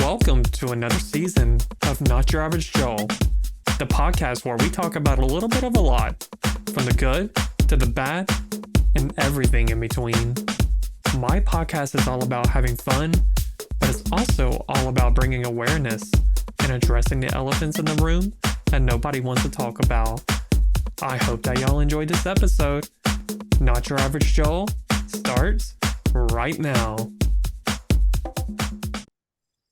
welcome to another season of Not Your Average Joel, the podcast where we talk about a little bit of a lot, from the good to the bad and everything in between. My podcast is all about having fun, but it's also all about bringing awareness and addressing the elephants in the room that nobody wants to talk about. I hope that y'all enjoyed this episode. Not Your Average Joel starts right now.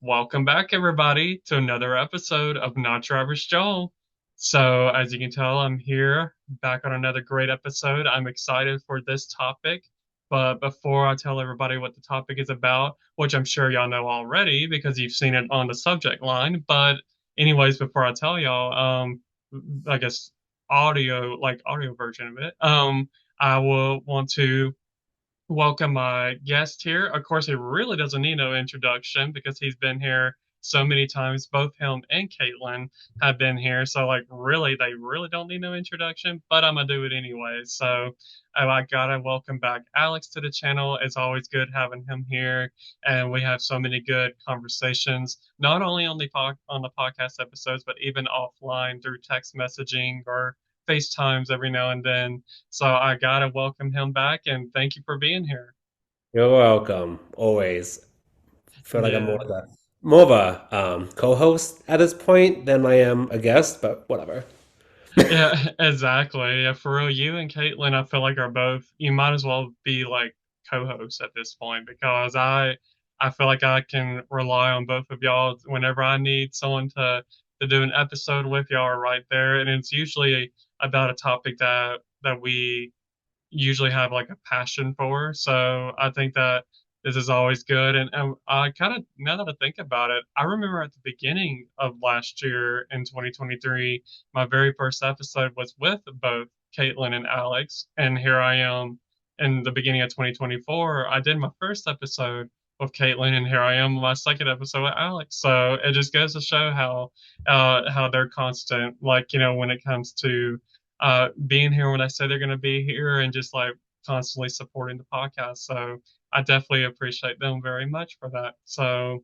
Welcome back, everybody, to another episode of Not Your Average Joel. So, as you can tell, I'm here back on another great episode. I'm excited for this topic. But before I tell everybody what the topic is about, which I'm sure y'all know already because you've seen it on the subject line. But anyways, before I tell y'all, I guess audio version of it, I will want to welcome my guest here. Of course, he really doesn't need no introduction because he's been here so many times. Both him and Caitlin have been here. So, really, they really don't need no introduction, but I'm going to do it anyway. So, I got to welcome back Alex to the channel. It's always good having him here. And we have so many good conversations, not only on the podcast episodes, but even offline through text messaging or FaceTimes every now and then. So I gotta welcome him back and thank you for being here. You're welcome. Always. Feel like I'm Yeah. more of a co-host at this point than I am a guest, but whatever. Yeah, exactly. Yeah, for real, you and Caitlin, I feel like are both, you might as well be like co-hosts at this point because I feel like I can rely on both of y'all whenever I need someone to do an episode with. Y'all are right there. And it's usually about a topic that we usually have like a passion for. So I think that this is always good. And I kind of, now that I think about it, I remember at the beginning of last year in 2023, my very first episode was with both Caitlin and Alex. And here I am in the beginning of 2024. I did my first episode with Caitlin, and here I am, my second episode with Alex. So it just goes to show how they're constant, like, when it comes to being here when I say they're going to be here and just like constantly supporting the podcast. So I definitely appreciate them very much for that. So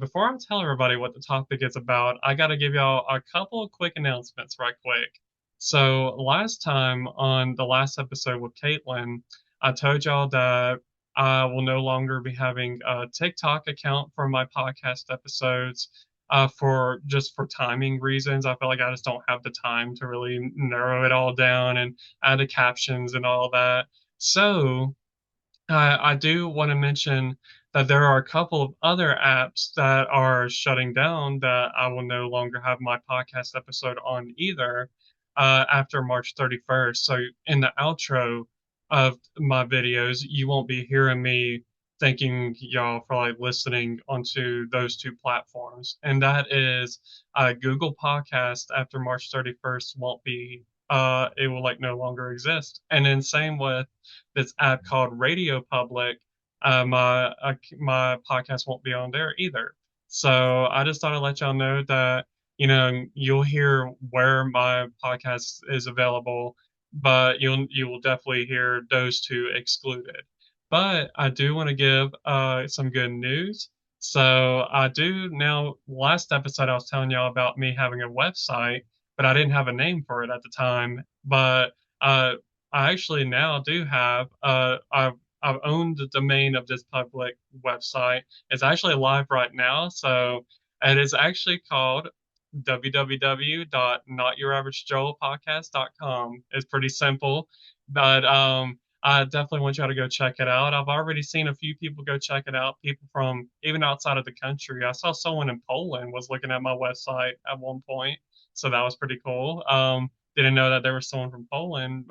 before I tell everybody what the topic is about, I got to give y'all a couple of quick announcements right quick. So last time on the last episode with Caitlin, I told y'all that I will no longer be having a TikTok account for my podcast episodes for timing reasons. I feel like I just don't have the time to really narrow it all down and add the captions and all that. So I do want to mention that there are a couple of other apps that are shutting down that I will no longer have my podcast episode on either after March 31st. So in the outro of my videos, you won't be hearing me thanking y'all for like listening onto those two platforms. And that is Google Podcast after March 31st won't be it will like no longer exist. And then same with this app called Radio Public, my podcast won't be on there either. So I just thought I'd let y'all know that you'll hear where my podcast is available, but you will definitely hear those two excluded. But I do want to give some good news. So I do now. Last episode, I was telling y'all about me having a website, but I didn't have a name for it at the time. But I actually now do have. I've owned the domain of this public website. It's actually live right now, so it is actually called www.notyouraverage.joelpodcast.com. It's pretty simple, but I definitely want y'all to go check it out. I've already seen a few people go check it out, people from even outside of the country. I saw someone in Poland was looking at my website at one point, so that was pretty cool. Didn't know that there was someone from Poland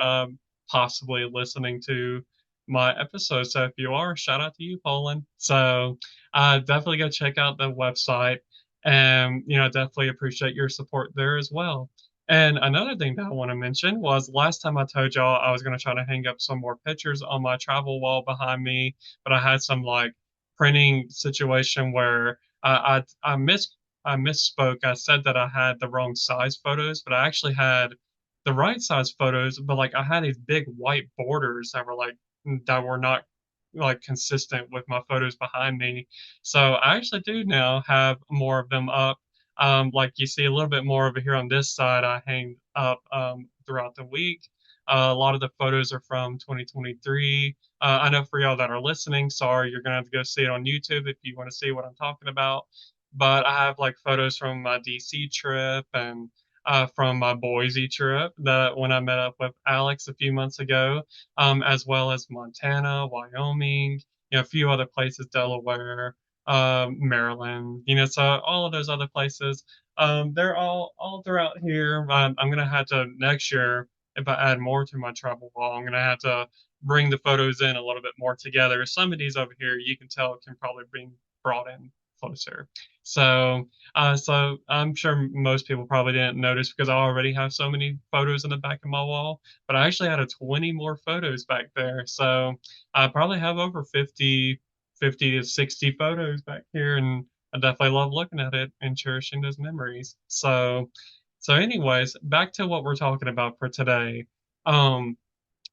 possibly listening to my episode. So if you are, shout out to you, Poland. So definitely go check out the website. And, definitely appreciate your support there as well. And another thing that I want to mention was last time I told y'all I was going to try to hang up some more pictures on my travel wall behind me, but I had some like printing situation where I misspoke. I said that I had the wrong size photos, but I actually had the right size photos, but like I had these big white borders that were not like consistent with my photos behind me. So I actually do now have more of them up. Like you see a little bit more over here on this side, I hang up throughout the week. A lot of the photos are from 2023. I know for y'all that are listening, sorry, you're gonna have to go see it on YouTube if you want to see what I'm talking about. But I have like photos from my DC trip and from my Boise trip that when I met up with Alex a few months ago, as well as Montana, Wyoming, a few other places, Delaware, Maryland, so all of those other places. They're all throughout here. I'm gonna have to next year if I add more to my travel wall. I'm gonna have to bring the photos in a little bit more together. Some of these over here you can tell can probably be brought in closer. So I'm sure most people probably didn't notice because I already have so many photos in the back of my wall, but I actually had a 20 more photos back there. So I probably have over 50 to 60 photos back here, and I definitely love looking at it and cherishing those memories. So anyways, back to what we're talking about for today. Um,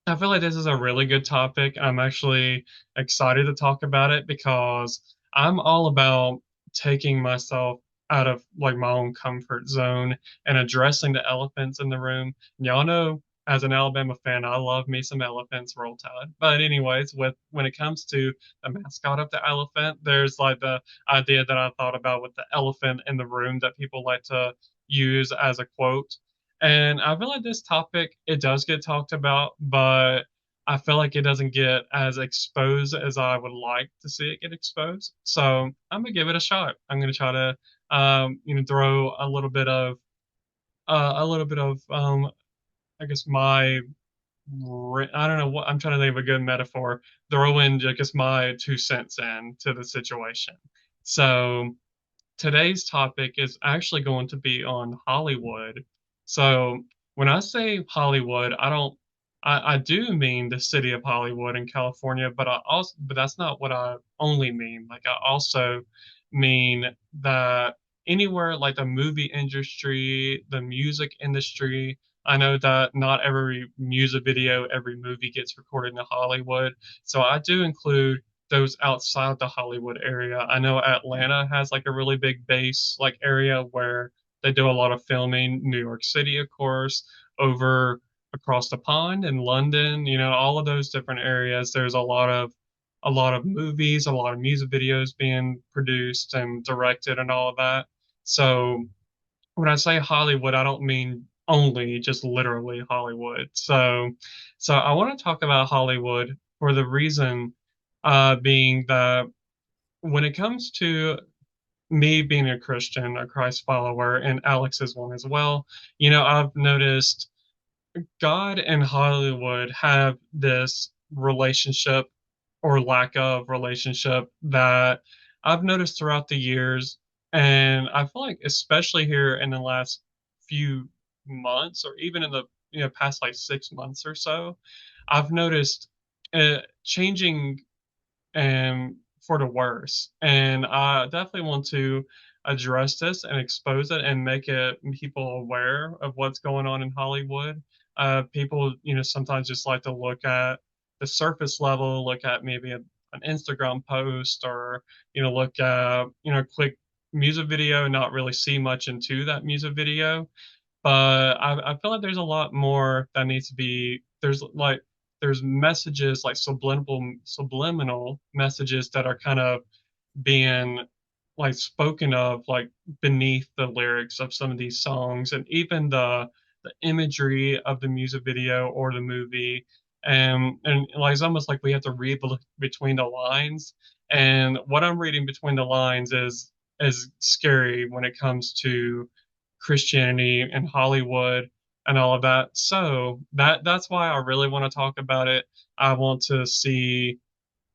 I feel like this is a really good topic. I'm actually excited to talk about it because I'm all about taking myself out of like my own comfort zone and addressing the elephants in the room. Y'all know, as an Alabama fan, I love me some elephants, Roll Tide. But anyways, with when it comes to the mascot of the elephant, there's like the idea that I thought about with the elephant in the room that people like to use as a quote. And I feel like this topic, it does get talked about, but I feel like it doesn't get as exposed as I would like to see it get exposed. So I'm gonna give it a shot. I'm gonna try to, throw a little bit of, I guess I don't know what I'm trying to think of a good metaphor. Throw in, I guess, my 2 cents in to the situation. So today's topic is actually going to be on Hollywood. So when I say Hollywood, I do mean the city of Hollywood in California, but that's not what I only mean. Like I also mean that anywhere like the movie industry, the music industry. I know that not every music video, every movie gets recorded in Hollywood. So I do include those outside the Hollywood area. I know Atlanta has like a really big base like area where they do a lot of filming. New York City, of course, over across the pond in London, all of those different areas. There's a lot of movies, a lot of music videos being produced and directed and all of that. So when I say Hollywood, I don't mean only just literally Hollywood. So I want to talk about Hollywood for the reason being that when it comes to me being a Christian, a Christ follower, and Alex is one as well, I've noticed God and Hollywood have this relationship or lack of relationship that I've noticed throughout the years. And I feel like, especially here in the last few months, or even in the past like 6 months or so, I've noticed changing for the worse. And I definitely want to address this and expose it and make it people aware of what's going on in Hollywood. People, sometimes just like to look at the surface level, look at maybe an Instagram post or, look at, quick music video and not really see much into that music video. But I feel like there's a lot more that needs to be there's messages like subliminal messages that are kind of being like spoken of like beneath the lyrics of some of these songs and even the imagery of the music video or the movie and like it's almost like we have to read between the lines, and what I'm reading between the lines is scary when it comes to Christianity and Hollywood and all of that. So that's why I really want to talk about it. I want to see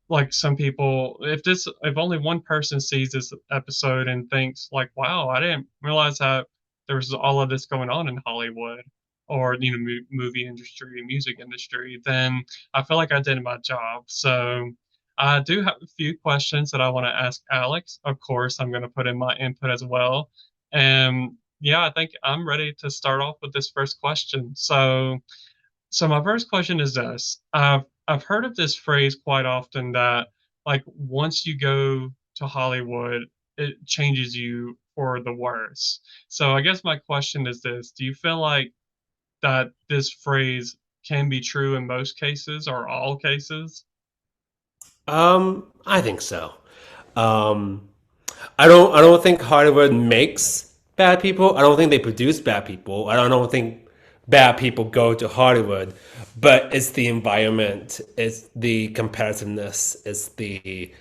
like some people, if only one person sees this episode and thinks like, wow, I didn't realize that there was all of this going on in Hollywood or movie industry, music industry, then I feel like I did my job. So I do have a few questions that I want to ask Alex. Of course, I'm going to put in my input as well. And yeah, I think I'm ready to start off with this first question. So my first question is this. I've heard of this phrase quite often that like once you go to Hollywood, it changes you for the worse. So I guess my question is this: do you feel like that this phrase can be true in most cases or all cases? I think so. Um, I don't think Hollywood makes bad people. I don't think they produce bad people. I don't think bad people go to Hollywood, but it's the environment, it's the competitiveness, it's the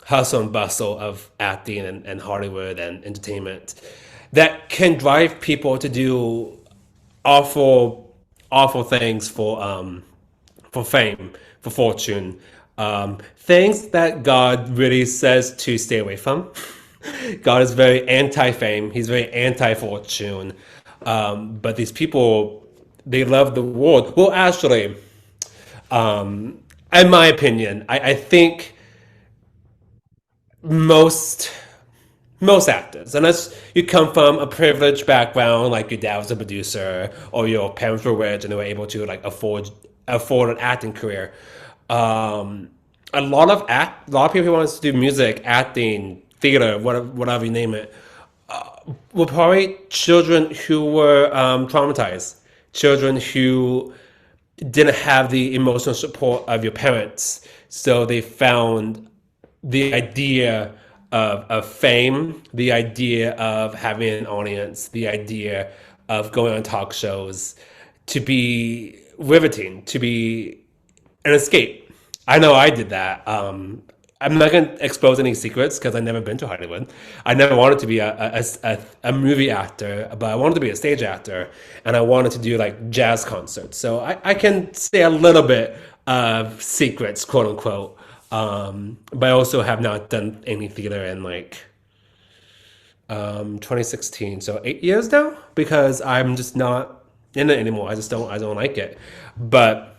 hustle and bustle of acting and Hollywood and entertainment that can drive people to do awful, awful things for fame, for fortune, things that God really says to stay away from. God is very anti-fame. He's very anti-fortune. But these people, they love the world. Well, actually, in my opinion, I think most most actors, unless you come from a privileged background, like your dad was a producer or your parents were rich and they were able to like afford an acting career. Um, a lot of people who want to do music, acting, theater, whatever you name it, were probably children who were traumatized, children who didn't have the emotional support of your parents, so they found the idea of fame, the idea of having an audience, the idea of going on talk shows to be riveting, to be an escape. I know I did that. I'm not going to expose any secrets because I've never been to Hollywood. I never wanted to be a movie actor, but I wanted to be a stage actor and I wanted to do like jazz concerts. So I can say a little bit of secrets, quote unquote. But I also have not done any theater in like 2016, so 8 years now because I'm just not in it anymore. I don't like it. But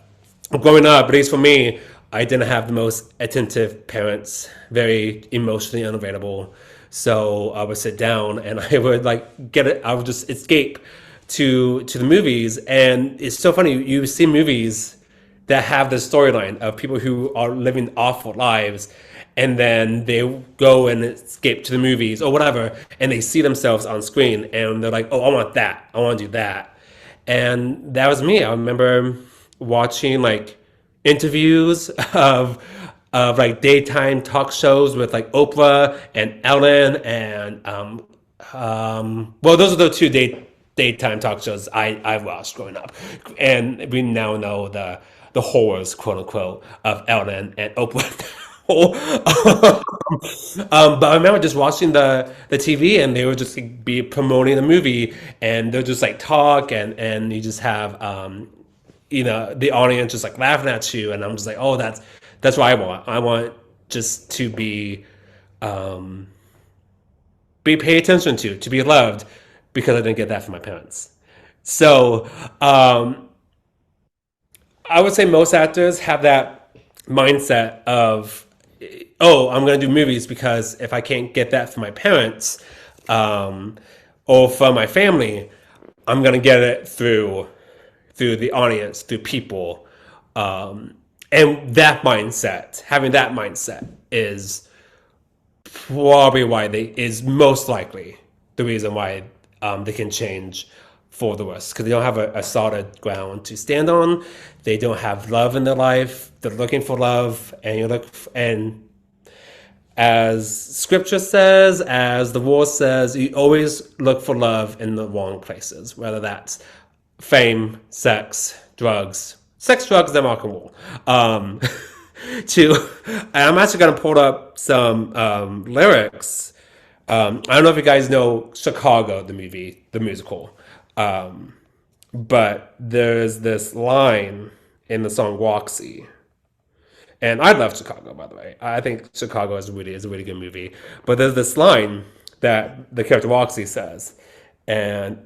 growing up, at least for me, I didn't have the most attentive parents, very emotionally unavailable. So I would sit down and I would like get it. I would just escape to the movies, and it's so funny. You see movies that have the storyline of people who are living awful lives and then they go and escape to the movies or whatever and they see themselves on screen and they're like, oh, I want that, I want to do that. And that was me. I remember watching like interviews of like daytime talk shows with like Oprah and Ellen and well, those are the two daytime talk shows I watched growing up, and we now know the horrors, quote unquote, of Ellen and Oprah. But I remember just watching the TV, and they would just like, be promoting the movie, and they'll just like talk, and you just have the audience just like laughing at you, and I'm just like, oh, that's what I want. I want just to be paid attention to be loved, because I didn't get that from my parents. So I would say most actors have that mindset of, oh, I'm going to do movies because if I can't get that from my parents um, or from my family, I'm going to get it through the audience, through people. And that mindset, having that mindset, is probably why they is most likely the reason why they can change for the worse, because they don't have a solid ground to stand on. They don't have love in their life. They're looking for love, and you look and as scripture says, as the war says, you always look for love in the wrong places, whether that's fame, sex, drugs, and rock and roll. To, I'm actually going to pull up some lyrics. I don't know if you guys know Chicago, the movie, the musical, but there's this line in the song Roxy, and I love Chicago, by the way. I think Chicago is a really good movie. But there's this line that the character Roxy says, and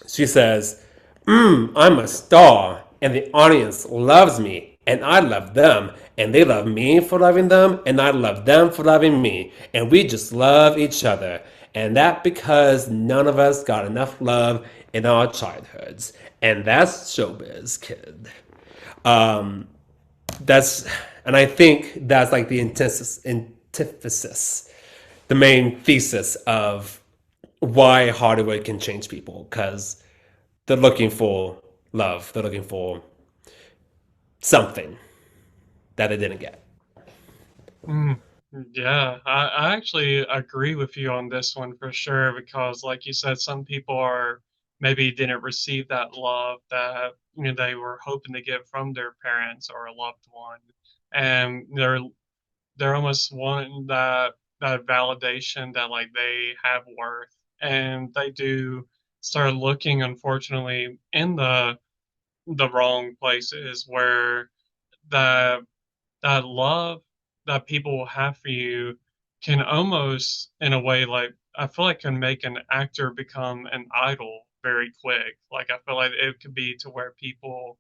she says, I'm a star, and the audience loves me, and I love them, and they love me for loving them, and I love them for loving me, and we just love each other. And that because none of us got enough love in our childhoods. And that's showbiz, kid. Um, that's and I think that's like the antithesis, the main thesis of why Hollywood can change people because they're looking for love, they're looking for something that they didn't get. Mm, yeah, I actually agree with you on this one for sure because, like you said, some people are maybe didn't receive that love that they were hoping to get from their parents or a loved one, and they're almost wanting that validation that like they have worth, and they do start looking, unfortunately, in the wrong places where the that love that people will have for you can almost, in a way, like I feel like can make an actor become an idol very quick. Like I feel like it could be to where people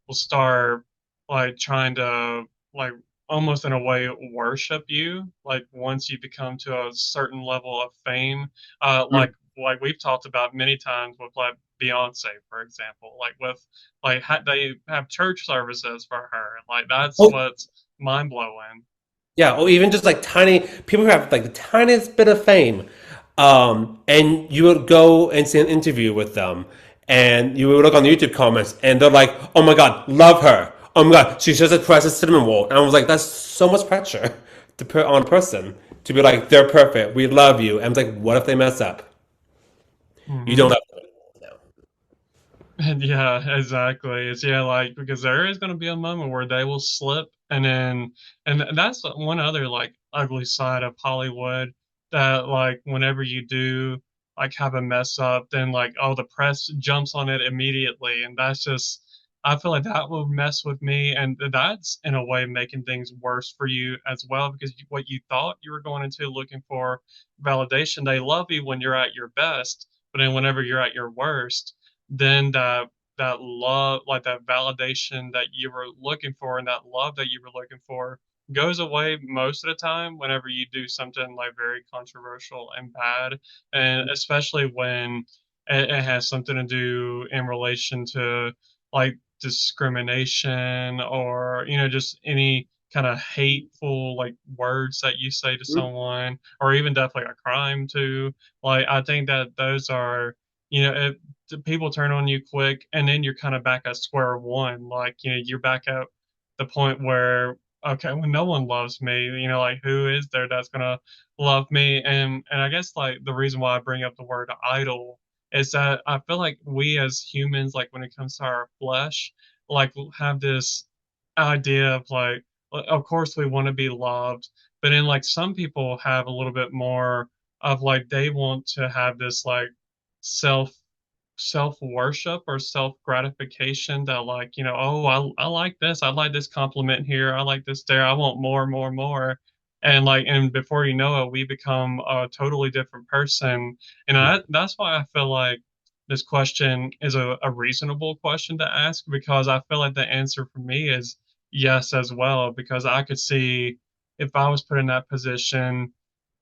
will start like trying to like almost in a way worship you. Like once you become to a certain level of fame, Mm. like we've talked about many times with like Beyonce, for example, like with like they have church services for her. Like that's Oh, what's mind blowing. yeah, or even just like tiny people who have like the tiniest bit of fame, and you would go and see an interview with them, and you would look on the YouTube comments, and they're like, "Oh my God, love her! Oh my God, she's just a precious cinnamon roll." And I was like, "That's so much pressure to put on a person to be like, they're perfect, we love you." And I was like, "What if they mess up? You don't Hmm. have to know." Yeah, exactly. It's yeah, like because there is going to be a moment where they will slip, and that's one other like ugly side of Hollywood that like whenever you do like have a mess up, then like oh the press jumps on it immediately, and that's just I feel like that will mess with me, and that's in a way making things worse for you as well because what you thought you were going into looking for validation, they love you when you're at your best, but then whenever you're at your worst then that love, like that validation that you were looking for and that love that you were looking for goes away most of the time whenever you do something like very controversial and bad. And especially when it has something to do in relation to like discrimination or, just any kind of hateful like words that you say to someone or even definitely a crime too. Like I think that those are if people turn on you quick and then you're kind of back at square one like you're back at the point where okay when no one loves me like who is there that's gonna love me and I guess like the reason why I bring up the word idol is that I feel like we as humans like when it comes to our flesh like have this idea of like of course we want to be loved but then like some people have a little bit more of like they want to have this like self self worship or self gratification that like oh I like this I like this compliment here I like this there I want more more more and like and before you know it we become a totally different person and that's why I feel like this question is a reasonable question to ask because I feel like the answer for me is yes as well because I could see if I was put in that position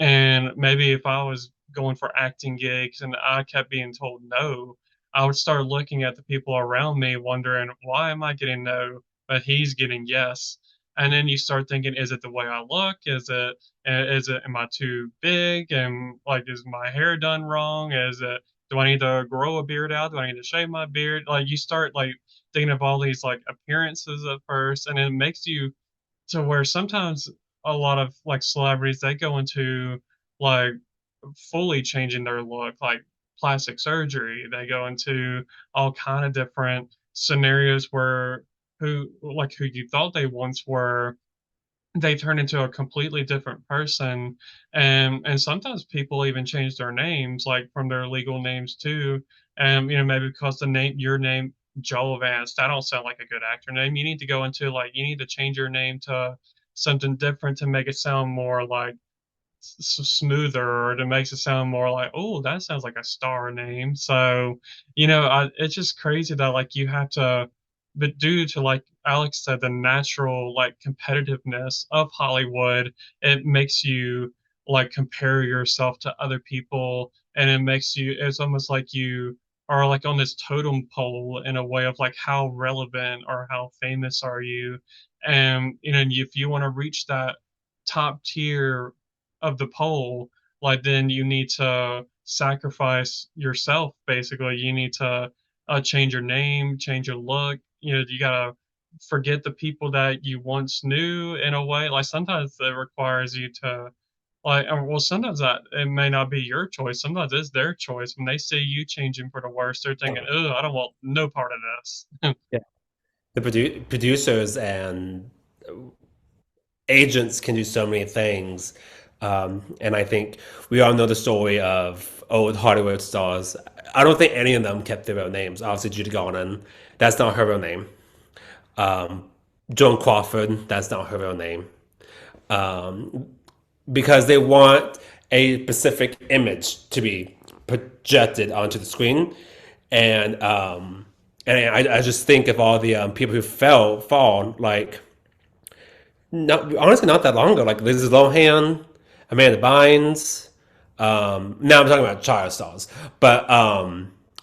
and maybe if I was going for acting gigs and I kept being told no I would start looking at the people around me, wondering, why am I getting no, but he's getting yes? And then you start thinking, is it the way I look? Am I too big? And like, is my hair done wrong? Do I need to grow a beard out? Do I need to shave my beard? Like, you start like thinking of all these like appearances at first, and it makes you to where sometimes a lot of like celebrities they go into like fully changing their look like plastic surgery they go into all kind of different scenarios where who you thought they once were they turn into a completely different person and sometimes people even change their names like from their legal names too and maybe because your name Joel Vance that don't sound like a good actor name you need to go into like you need to change your name to something different to make it sound more like smoother or it makes it sound more like oh that sounds like a star name so it's just crazy that like you have to but due to like Alex said the natural like competitiveness of Hollywood it makes you like compare yourself to other people and it makes you it's almost like you are like on this totem pole in a way of like how relevant or how famous are you, and if you want to reach that top tier of the pole, like then you need to sacrifice yourself. Basically, you need to change your name, change your look. You gotta forget the people that you once knew in a way. Like sometimes it requires you to well, sometimes that it may not be your choice. Sometimes it's their choice. When they see you changing for the worse, they're thinking, Oh, "Oh, I don't want no part of this." yeah. The producers and agents can do so many things. And I think we all know the story of old Hollywood stars. I don't think any of them kept their real names. Obviously, Judy Garland, that's not her real name. Um, Joan Crawford, that's not her real name. Um, because they want a specific image to be projected onto the screen. And I just think of all the people who fall, like, not honestly not that long ago. Like Lindsay Lohan, Amanda Bynes. Now I'm talking about child stars, but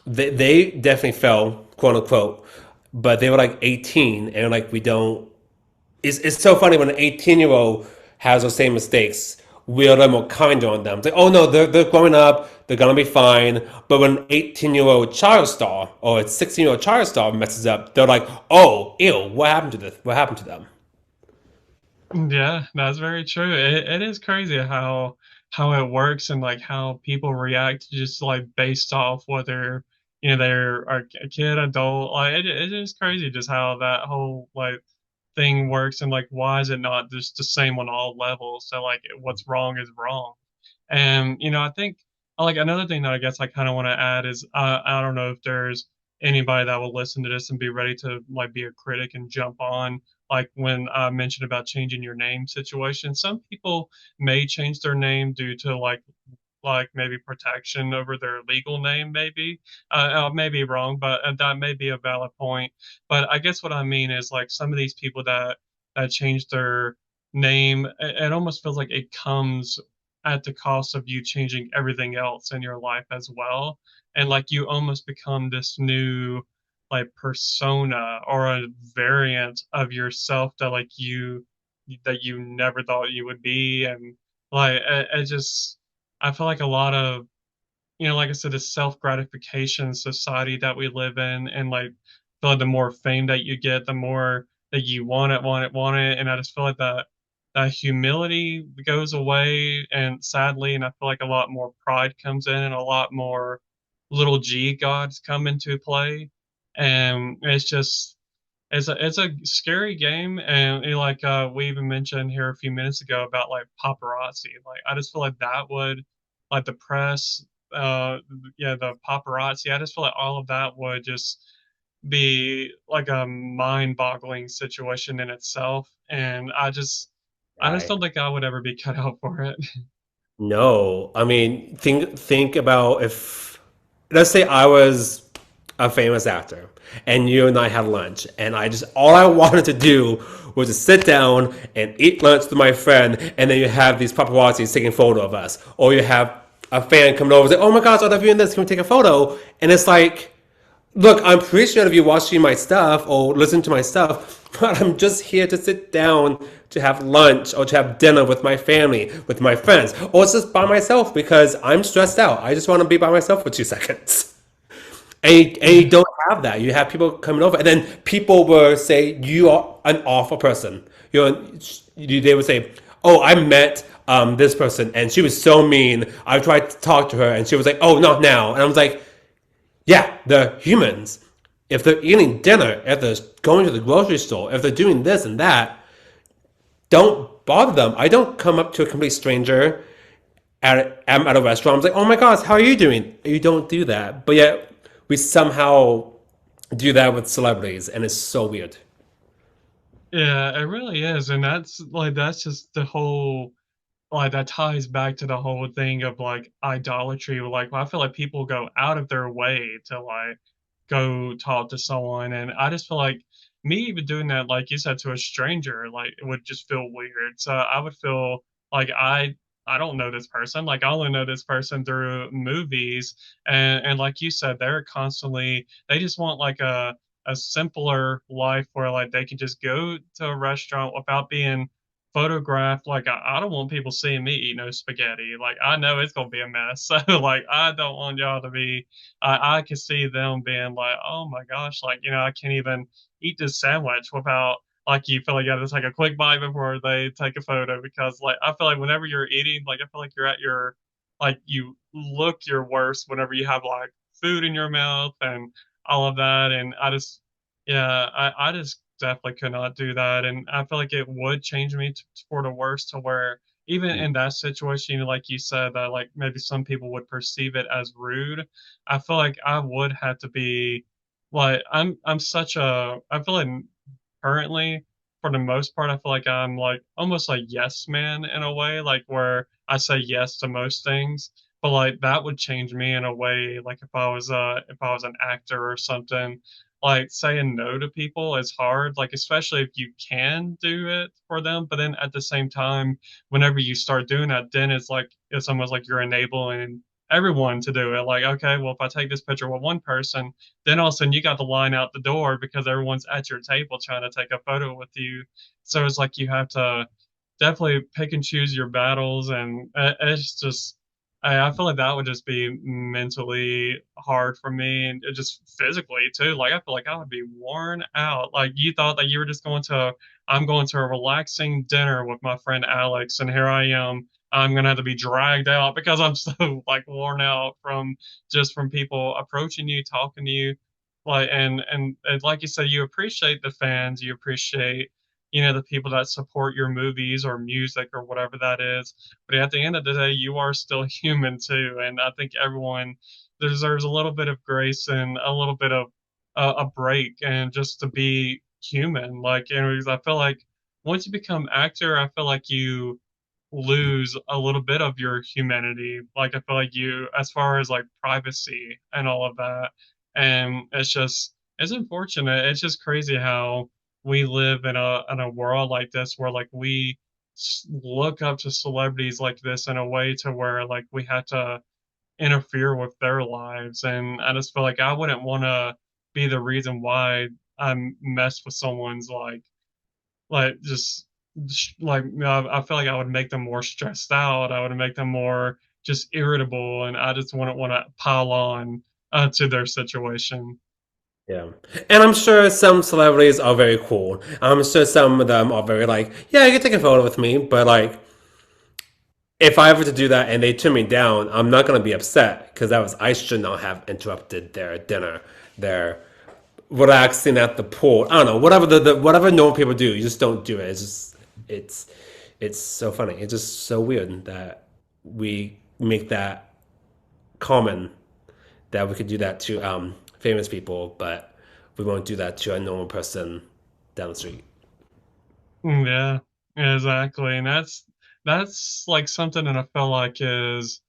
they definitely fell, quote unquote. But they were like 18, and like we don't. It's so funny when an 18-year-old has those same mistakes. We're a little more kinder on them. It's like, oh no, they're growing up, they're gonna be fine. But when an 18-year-old child star or a 16-year-old child star messes up, they're like, oh, ew, what happened to this? What happened to them? Yeah, that's very true. It is crazy how it works and like how people react just like based off whether they're a kid, adult. Like it is crazy just how that whole like thing works and like why is it not just the same on all levels? So like what's wrong is wrong. And I think like another thing that I guess I kind of want to add is I don't know if there's anybody that will listen to this and be ready to like be a critic and jump on like when I mentioned about changing your name situation. Some people may change their name due to like maybe protection over their legal name, maybe. I may be wrong, but that may be a valid point. But I guess what I mean is like some of these people that change their name, it almost feels like it comes at the cost of you changing everything else in your life as well. And like you almost become this new like persona or a variant of yourself that you never thought you would be. And like it just I feel like a lot of, like I said, this self-gratification society that we live in, and like, I feel like the more fame that you get, the more that you want it, want it, want it, and I just feel like that humility goes away, and sadly, and I feel like a lot more pride comes in, and a lot more little G gods come into play, and it's a scary game, and like we even mentioned here a few minutes ago about like paparazzi. Like I just feel like that would like the press, uh, yeah, the paparazzi. I just feel like all of that would just be like a mind-boggling situation in itself, and I just Right. don't think I would ever be cut out for it. No, I mean, think about if, let's say I was a famous actor and you and I had lunch, and I just all I wanted to do was to sit down and eat lunch with my friend, and then you have these paparazzis taking a photo of us, or you have a fan coming over and say, "Oh my gosh, I love you in this. Can we take a photo?" And it's like, look, I'm appreciative of you watching my stuff or listening to my stuff, but I'm just here to sit down to have lunch or to have dinner with my family, with my friends, or just by myself because I'm stressed out. I just want to be by myself for 2 seconds. And you don't have that. You have people coming over, and then people will say you are an awful person. They would say, "Oh, I met this person, and she was so mean. I tried to talk to her, and she was like, oh, not now.' And I was like, yeah, they're humans. If they're eating dinner, if they're going to the grocery store, if they're doing this and that, don't bother them. I don't come up to a complete stranger at a restaurant. I'm like, oh my gosh, how are you doing? You don't do that. But yet, we somehow do that with celebrities, and it's so weird. Yeah, it really is, and that's just the whole like that ties back to the whole thing of like idolatry. Like I feel like people go out of their way to like go talk to someone, and I just feel like me even doing that, like you said, to a stranger, like it would just feel weird. So I would feel like I don't know this person. Like I only know this person through movies, and like you said, they're constantly they just want like a simpler life where like they can just go to a restaurant without being photographed. Like I don't want people seeing me eat no spaghetti. Like I know it's gonna be a mess. So like I don't want y'all to be. I can see them being like, oh my gosh, like I can't even eat this sandwich without like you feel like you gotta take a quick bite before they take a photo because like I feel like whenever you're eating, like I feel like you're at your like you look your worst whenever you have like food in your mouth and all of that. And I just yeah, I just definitely could not do that. And I feel like it would change me for the worse to where even in that situation, like you said, that like maybe some people would perceive it as rude. I feel like I would have to be like I'm such a I feel like currently for the most part I feel like I'm like almost like yes man in a way like where I say yes to most things but like that would change me in a way like if I was an actor or something like saying no to people is hard like especially if you can do it for them but then at the same time whenever you start doing that then it's almost like you're enabling everyone to do it like okay well if I take this picture with one person then all of a sudden you got the line out the door because everyone's at your table trying to take a photo with you. So it's like you have to definitely pick and choose your battles, and it's just I feel like that would just be mentally hard for me, and it just physically too. Like I feel like I would be worn out. Like you thought that you were just going to I'm going to a relaxing dinner with my friend Alex, and here I am. I'm gonna have to be dragged out because I'm so like worn out from just from people approaching you, talking to you, like and like you said, you appreciate the fans, you appreciate the people that support your movies or music or whatever that is. But at the end of the day, you are still human too, and I think everyone deserves a little bit of grace and a little bit of a break and just to be human. Like, anyways, I feel like once you become actor, I feel like you lose a little bit of your humanity. Like I feel like you, as far as like privacy and all of that, and it's unfortunate. It's just crazy how we live in a world like this where like we look up to celebrities like this in a way to where like we had to interfere with their lives, and I just feel like I wouldn't want to be the reason why I mess with someone's like like I feel like I would make them more stressed out. I would make them more just irritable, and I just wouldn't want to pile on to their situation. Yeah. And I'm sure some celebrities are very cool. I'm sure some of them are very like, yeah, you can take a photo with me, but like if I were to do that and they turn me down, I'm not gonna be upset because that was I should not have interrupted their dinner, their relaxing at the pool. I don't know, whatever the whatever normal people do, you just don't do it. It's it's so funny. It's just so weird that we make that common that we could do that to famous people, but we won't do that to a normal person down the street. Yeah, exactly, and that's like something that I feel like is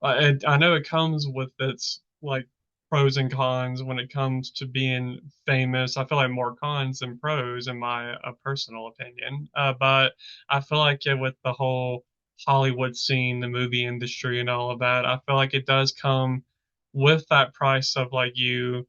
I know it comes with its like pros and cons when it comes to being famous. I feel like more cons than pros in my personal opinion. But I feel like with the whole Hollywood scene, the movie industry, and all of that, I feel like it does come with that price of like you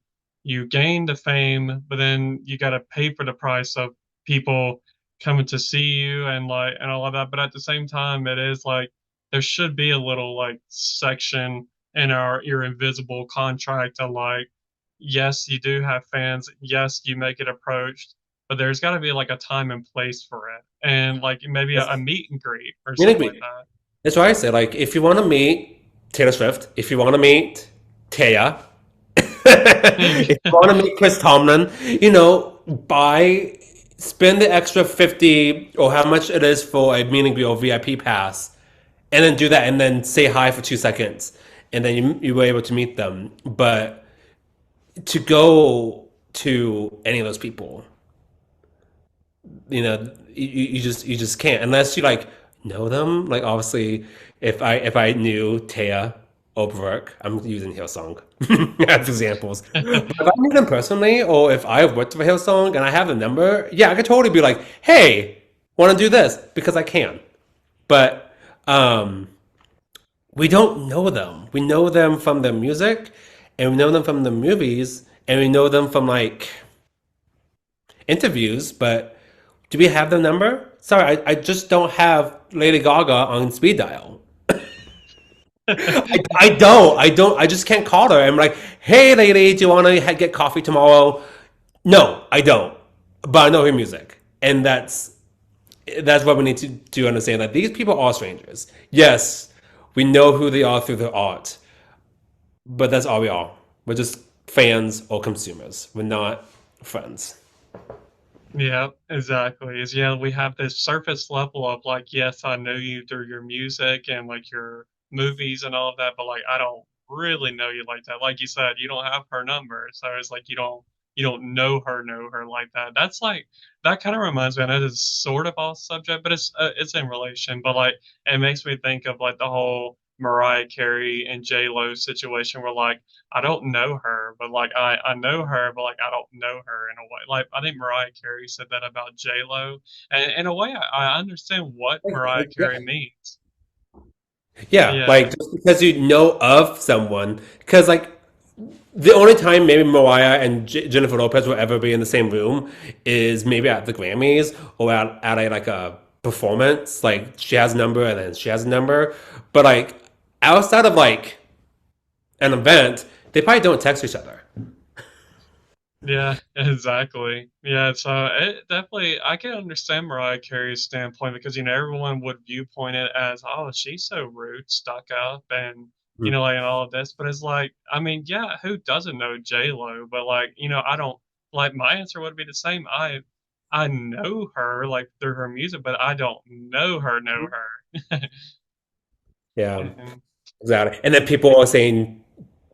gain the fame, but then you got to pay for the price of people coming to see you and like and all of that. But at the same time, it is like there should be a little like section in our your invisible contract to like yes you do have fans yes you may get approached but there's got to be like a time and place for it and like maybe a That's, meet and greet or you know, something like that. that's why I say, like, if you want to meet Taylor Swift, if you want to meet Taya, if you want to meet Chris Tomlin, spend the extra 50 or how much it is for a meeting or VIP pass, and then do that, and then say hi for 2 seconds, and then you were able to meet them. But to go to any of those people, you just can't unless you like know them. Like obviously, if I knew Taya Oberwerk, I'm using Hillsong as examples. But if I knew them personally, or if I worked for Hillsong and I have the number, yeah, I could totally be like, hey, want to do this because I can. But we don't know them. We know them from the music, and we know them from the movies, and we know them from like interviews. But do we have their number? Sorry, I just don't have Lady Gaga on speed dial. I don't. I don't. I just can't call her. I'm like, hey, lady, do you want to get coffee tomorrow? No, I don't. But I know her music, and that's what we need to understand. That these people are strangers. Yes, we know who they are through their art, but that's all we are. We're just fans or consumers. We're not friends. Yeah, exactly. Is yeah, we have this surface level of like, yes, I know you through your music and like your movies and all of that, but like I don't really know you like that. Like you said, you don't have her number, so it's like you don't know her like that. That's like that kind of reminds me. I know this is sort of off subject, but it's in relation. But like it makes me think of like the whole Mariah Carey and J Lo situation where like I don't know her, but like I know her, but like I don't know her in a way. Like I think Mariah Carey said that about J Lo, and in a way, I understand what Mariah Carey means. Yeah, Yeah, like just because you know of someone, because like the only time maybe Mariah and Jennifer Lopez will ever be in the same room is maybe at the Grammys or at a like a performance. Like she has a number and then she has a number, but like outside of like an event, they probably don't text each other. yeah, exactly. Yeah, so it definitely I can understand Mariah Carey's standpoint because everyone would viewpoint it as, oh, she's so rude, stuck up, and Mhm. like and all of this. But it's like, I mean, yeah, who doesn't know J Lo? But like, I don't like my answer would be the same. I know her like through her music, but I don't know her. Yeah, And exactly. And then people are saying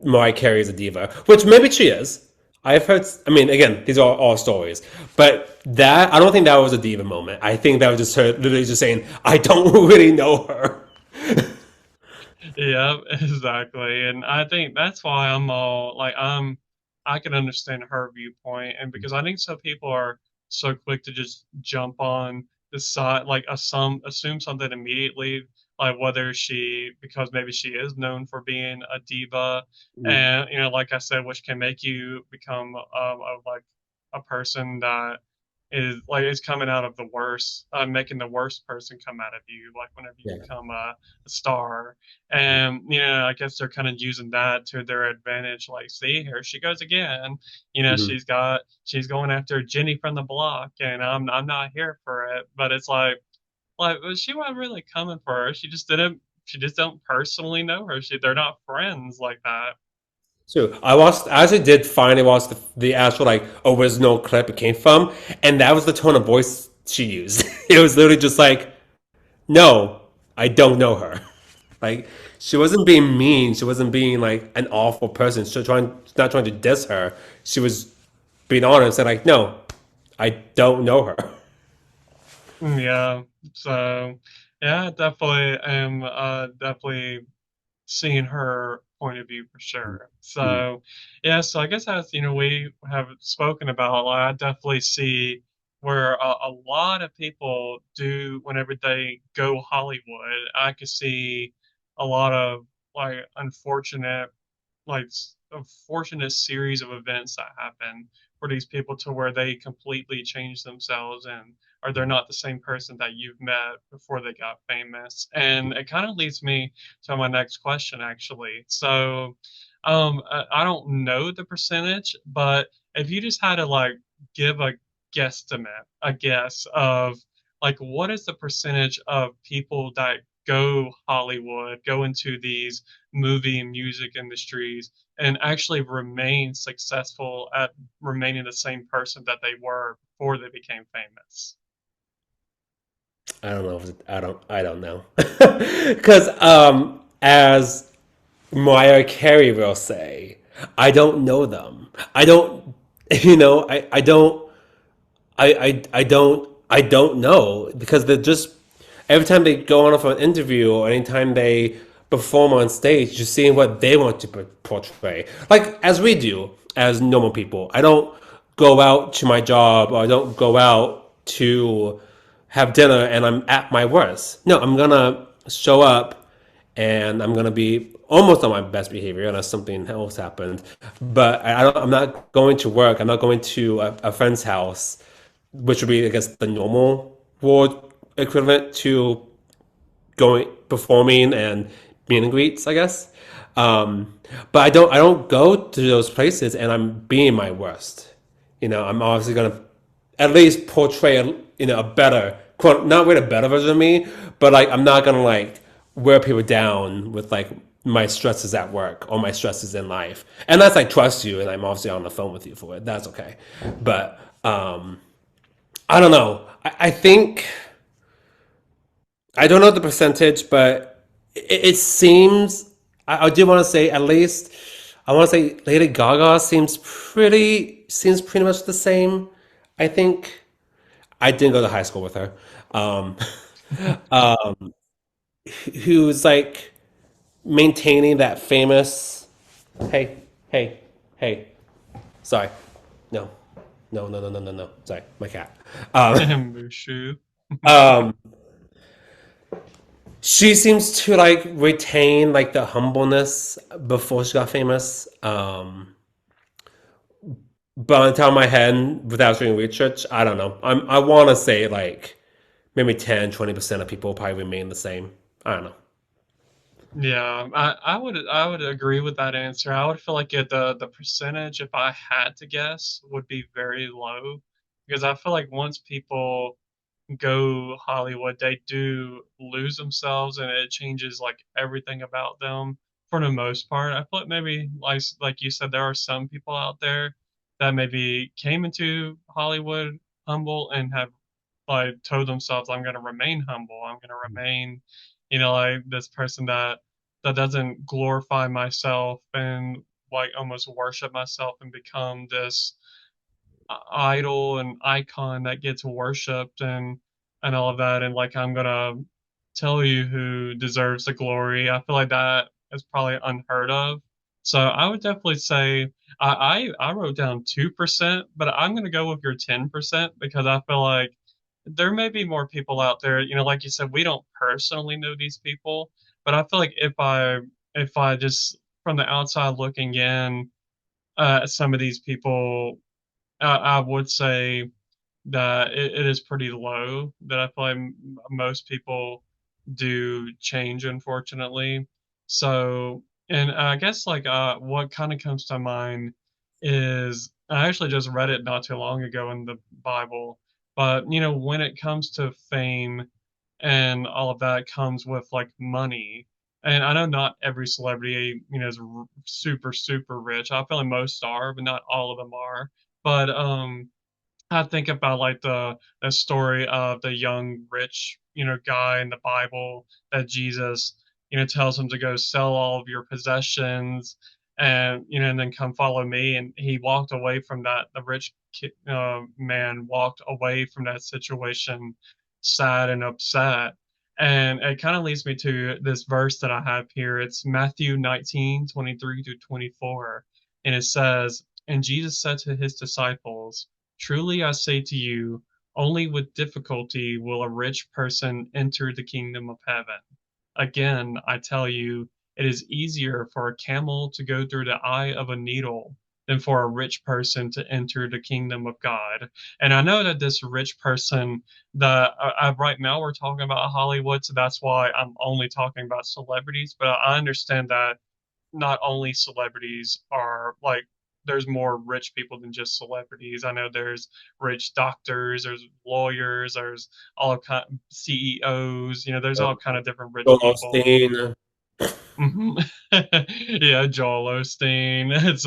Mariah Carey is a diva, which maybe she is. I've heard. I mean, again, these are all stories, but that I don't think that was a diva moment. I think that was just her literally just saying, "I don't really know her." yeah, exactly. And I think that's why I'm all like I can understand her viewpoint and because I think some people are so quick to just jump on the side like assume something immediately, like whether she because maybe she is known for being a diva and like I said, which can make you become like a person that is like it's coming out of the worst, making the worst person come out of you, like whenever you Yeah. become a star. And I guess they're kind of using that to their advantage. Like, see, here she goes again. Mhm. She's going after Jenny from the block, and I'm not here for it. But it's like well, she wasn't really coming for her. She just don't personally know her. They're not friends like that. So I actually did finally watch the actual like original clip it came from, and that was the tone of voice she used. It was literally just like, "No, I don't know her." Like she wasn't being mean. She wasn't being like an awful person. Not trying to diss her. She was being honest and like, "No, I don't know her." Yeah. So yeah, definitely am definitely seeing her point of view for sure. Mhm. So, yeah, so I guess as we have spoken about, like, I definitely see where a lot of people do whenever they go Hollywood. I could see a lot of like a fortunate series of events that happen for these people to where they completely change themselves and or they're not the same person that you've met before they got famous. And it kind of leads me to my next question actually. So I don't know the percentage, but if you just had to like give a guesstimate, a guess of like what is the percentage of people that go Hollywood, go into these movie and music industries and actually remain successful at remaining the same person that they were before they became famous. I don't know. I don't know. Because as Mariah Carey will say, I don't know them. I don't. I don't. I don't know because they're just every time they go on for an interview or anytime they perform on stage, you're seeing what they want to portray. Like as we do as normal people. I don't go out to my job or I don't go out to have dinner and I'm at my worst. No, I'm gonna show up and I'm gonna be almost on my best behavior unless something else happened. But I'm not going to work. I'm not going to a friend's house, which would be, I guess, the normal world equivalent to going performing and meet and greets, I guess. But I don't go to those places, and I'm being my worst. I'm obviously gonna at least portray a better quote, not really a better version of me, but like I'm not gonna like wear people down with like my stresses at work or my stresses in life, unless I trust you and I'm obviously on the phone with you for it. That's okay, but I don't know. I think I don't know the percentage, but it seems I do want to say at least I want to say Lady Gaga seems pretty much the same. I think I didn't go to high school with her. Um, who's like maintaining that famous hey hey hey sorry no no sorry my cat um, And Mushu. um she seems to like retain like the humbleness before she got famous. But on the top of my head, without doing research, I don't know. I want to say like maybe 10-20% of people probably remain the same. I don't know. Yeah, I would agree with that answer. I would feel like the percentage, if I had to guess, would be very low because I feel like once people go Hollywood, they do lose themselves and it changes like everything about them for the most part. I feel like maybe like you said, there are some people out there that maybe came into Hollywood humble and have like told themselves, I'm gonna remain humble, I'm gonna remain, like this person that doesn't glorify myself and like almost worship myself and become this idol and icon that gets worshipped and all of that and like I'm gonna tell you who deserves the glory. I feel like that is probably unheard of. So I would definitely say I wrote down 2%, but I'm gonna go with your 10% because I feel like there may be more people out there, like you said, we don't personally know these people, but I feel like if I just from the outside looking in, some of these people I would say that it is pretty low. That I feel like most people do change, unfortunately. So, and I guess like what kind of comes to mind is I actually just read it not too long ago in the Bible, but when it comes to fame and all of that comes with like money. And I know not every celebrity, is super, super rich. I feel like most are, but not all of them are. But I think about like the story of the young rich, guy in the Bible that Jesus, tells him to go sell all of your possessions and and then come follow me. And he walked away from that. The rich man walked away from that situation, sad and upset. And it kind of leads me to this verse that I have here. It's Matthew 19:23 to 24. And it says, and Jesus said to his disciples, truly I say to you, only with difficulty will a rich person enter the kingdom of heaven. Again, I tell you, it is easier for a camel to go through the eye of a needle than for a rich person to enter the kingdom of God. And I know that this rich person, right now we're talking about Hollywood, so that's why I'm only talking about celebrities. But I understand that not only celebrities are like there's more rich people than just celebrities. I know there's rich doctors, there's lawyers, there's all kind CEOs, there's all kind of different rich Joel people. Osteen. Mhm. Yeah, Joel Osteen. It's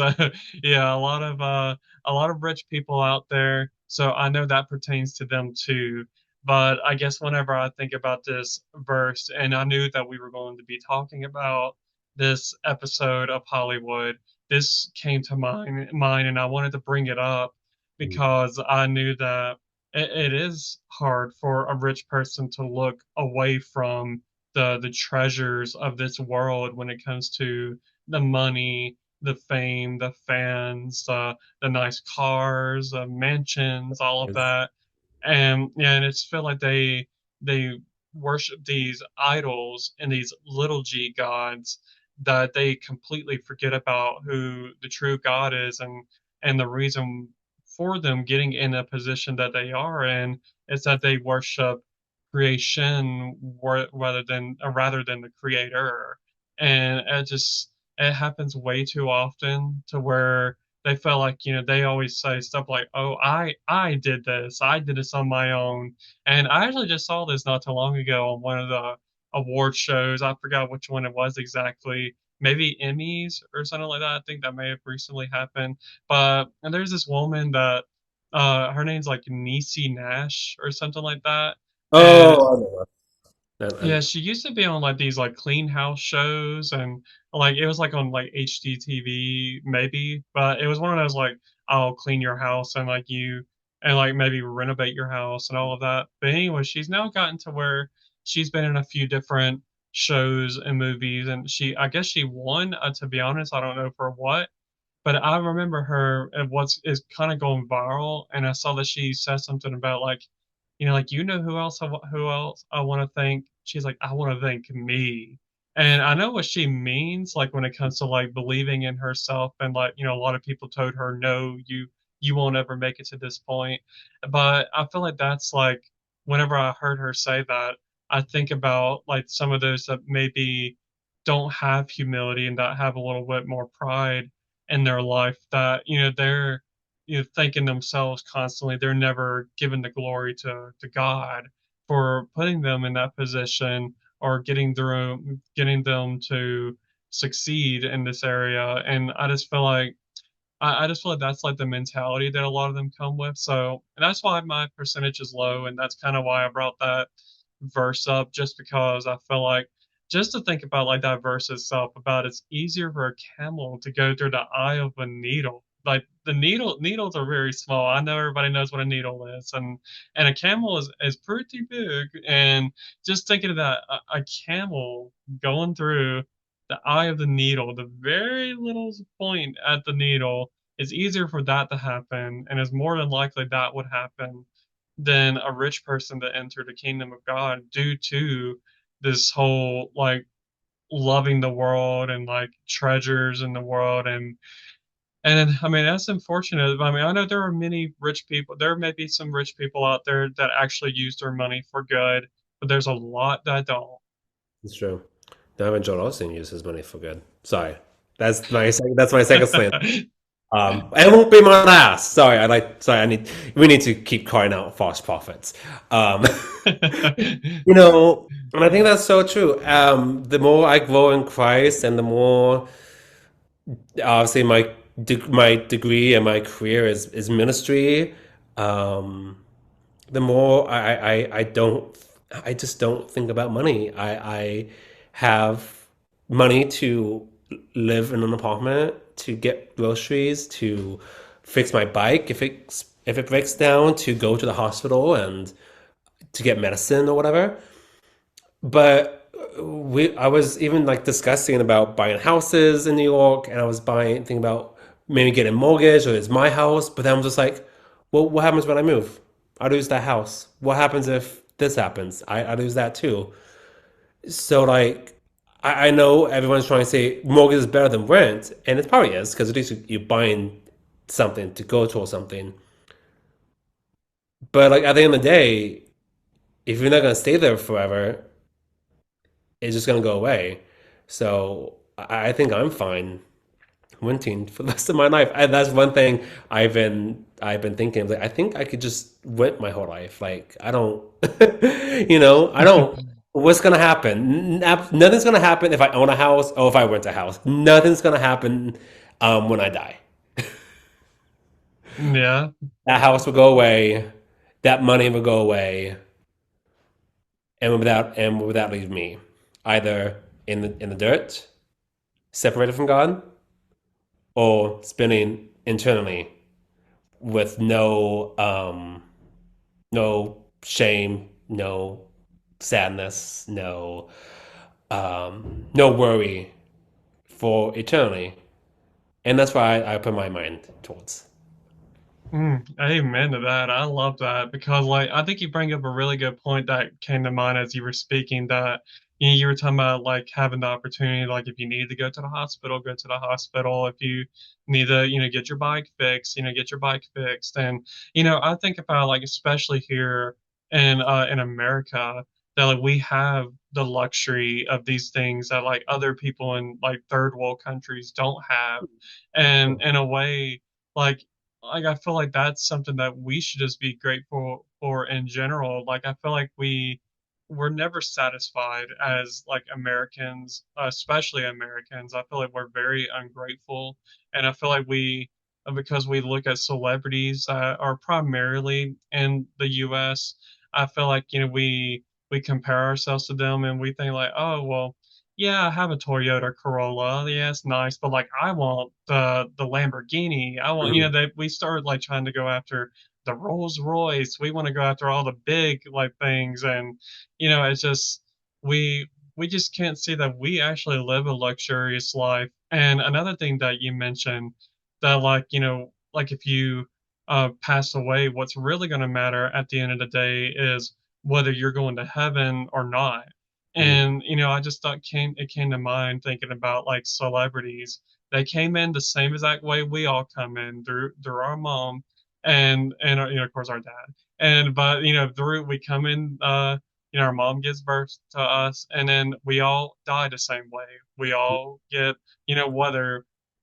yeah, a lot of rich people out there. So I know that pertains to them too. But I guess whenever I think about this verse, and I knew that we were going to be talking about this episode of Hollywood, this came to mind, and I wanted to bring it up because I knew that it is hard for a rich person to look away from the treasures of this world when it comes to the money, the fame, the fans, the nice cars, mansions, all of that. And yeah, and it's feel like they worship these idols and these little g gods that they completely forget about who the true God is, and the reason for them getting in a position that they are in is that they worship creation rather than the creator. And it happens way too often to where they felt like, they always say stuff like, "Oh, I did this. I did this on my own." And I actually just saw this not too long ago on one of the award shows. I forgot which one it was exactly. Maybe Emmys or something like that. I think that may have recently happened. But and there's this woman that her name's like Niecy Nash or something like that. And Oh, I know yeah, she used to be on like these like clean house shows, and like it was like on like HGTV maybe, but it was one of those like, I'll clean your house and like you and like maybe renovate your house and all of that. But anyway, she's now gotten to where she's been in a few different shows and movies, and I guess she won, to be honest, I don't know for what, but I remember her and what's is kind of going viral, and I saw that she said something about like, like, who else I want to thank. She's like, I want to thank me, and I know what she means. Like when it comes to like believing in herself, and like, a lot of people told her, no, you won't ever make it to this point. But I feel like that's like, whenever I heard her say that, I think about like some of those that maybe don't have humility and that have a little bit more pride in their life, that they're thanking themselves constantly. They're never giving the glory to God for putting them in that position, or getting them to succeed in this area. And I just feel like that's like the mentality that a lot of them come with. So, and that's why my percentage is low, and that's kind of why I brought that verse up, just because I feel like, just to think about like that verse itself, about it's easier for a camel to go through the eye of a needle. Like the needles are very small. I know everybody knows what a needle is, and a camel is pretty big. And just thinking of that, a camel going through the eye of the needle, the very little point at the needle, it's easier for that to happen, and it's more than likely that would happen than a rich person to enter the kingdom of God, due to this whole like loving the world and like treasures in the world. And I mean, that's unfortunate. I mean, I know there are many rich people. There may be some rich people out there that actually use their money for good, but there's a lot that don't. it's true. Now even Joel Osteen uses his money for good. Sorry, that's my second slant. It won't be my last. Sorry, we need to keep calling out false prophets. Um, and I think that's so true. The more I grow in Christ, and the more obviously my degree and my career is ministry. Um, the more I just don't think about money. I have money to live in an apartment, to get groceries, to fix my bike if it breaks down, to go to the hospital and to get medicine or whatever. But I was even like discussing about buying houses in New York, and I was thinking about maybe getting a mortgage, or it's my house. But then I'm just like, well, what happens when I move? I lose that house. What happens if this happens? I lose that too. So like, I know everyone's trying to say mortgage is better than rent, and it probably is, because at least you're buying something to go towards something. But like at the end of the day, if you're not gonna stay there forever, it's just gonna go away. So I think I'm fine renting for the rest of my life. And that's one thing I've been thinking. Like I think I could just rent my whole life. Like I don't, I don't. What's gonna happen? Nothing's gonna happen if I own a house or if I rent a house. Nothing's gonna happen when I die. Yeah. That house will go away. That money will go away, and without leave me either in the dirt, separated from God, or spinning internally with no shame, no sadness, no worry for eternally. And that's why I put my mind towards. Amen to that. I love that because, like, I think you bring up a really good point that came to mind as you were speaking. That you were talking about like having the opportunity, like if you need to go to the hospital, go to the hospital. If you need to, get your bike fixed, get your bike fixed. And I think about like especially here in America that like we have the luxury of these things that like other people in like third world countries don't have, and in a way like I feel like that's something that we should just be grateful for in general. Like I feel like we're never satisfied as like Americans, especially Americans. I feel like we're very ungrateful, and I feel like because we look at celebrities that are primarily in the U.S. I feel like we compare ourselves to them and we think like, oh well, yeah, I have a Toyota Corolla. Yeah, it's nice, but like I want the Lamborghini. I want, Mhm. that we started like trying to go after the Rolls Royce. We want to go after all the big like things, and it's just we we just can't see that we actually live a luxurious life. And another thing that you mentioned that like like if you pass away, what's really going to matter at the end of the day is whether you're going to heaven or not. Mhm. And I just thought it came to mind thinking about like celebrities. They came in the same exact way we all come in through our mom and of course our dad. And but through we come in our mom gives birth to us and then we all die the same way. We all get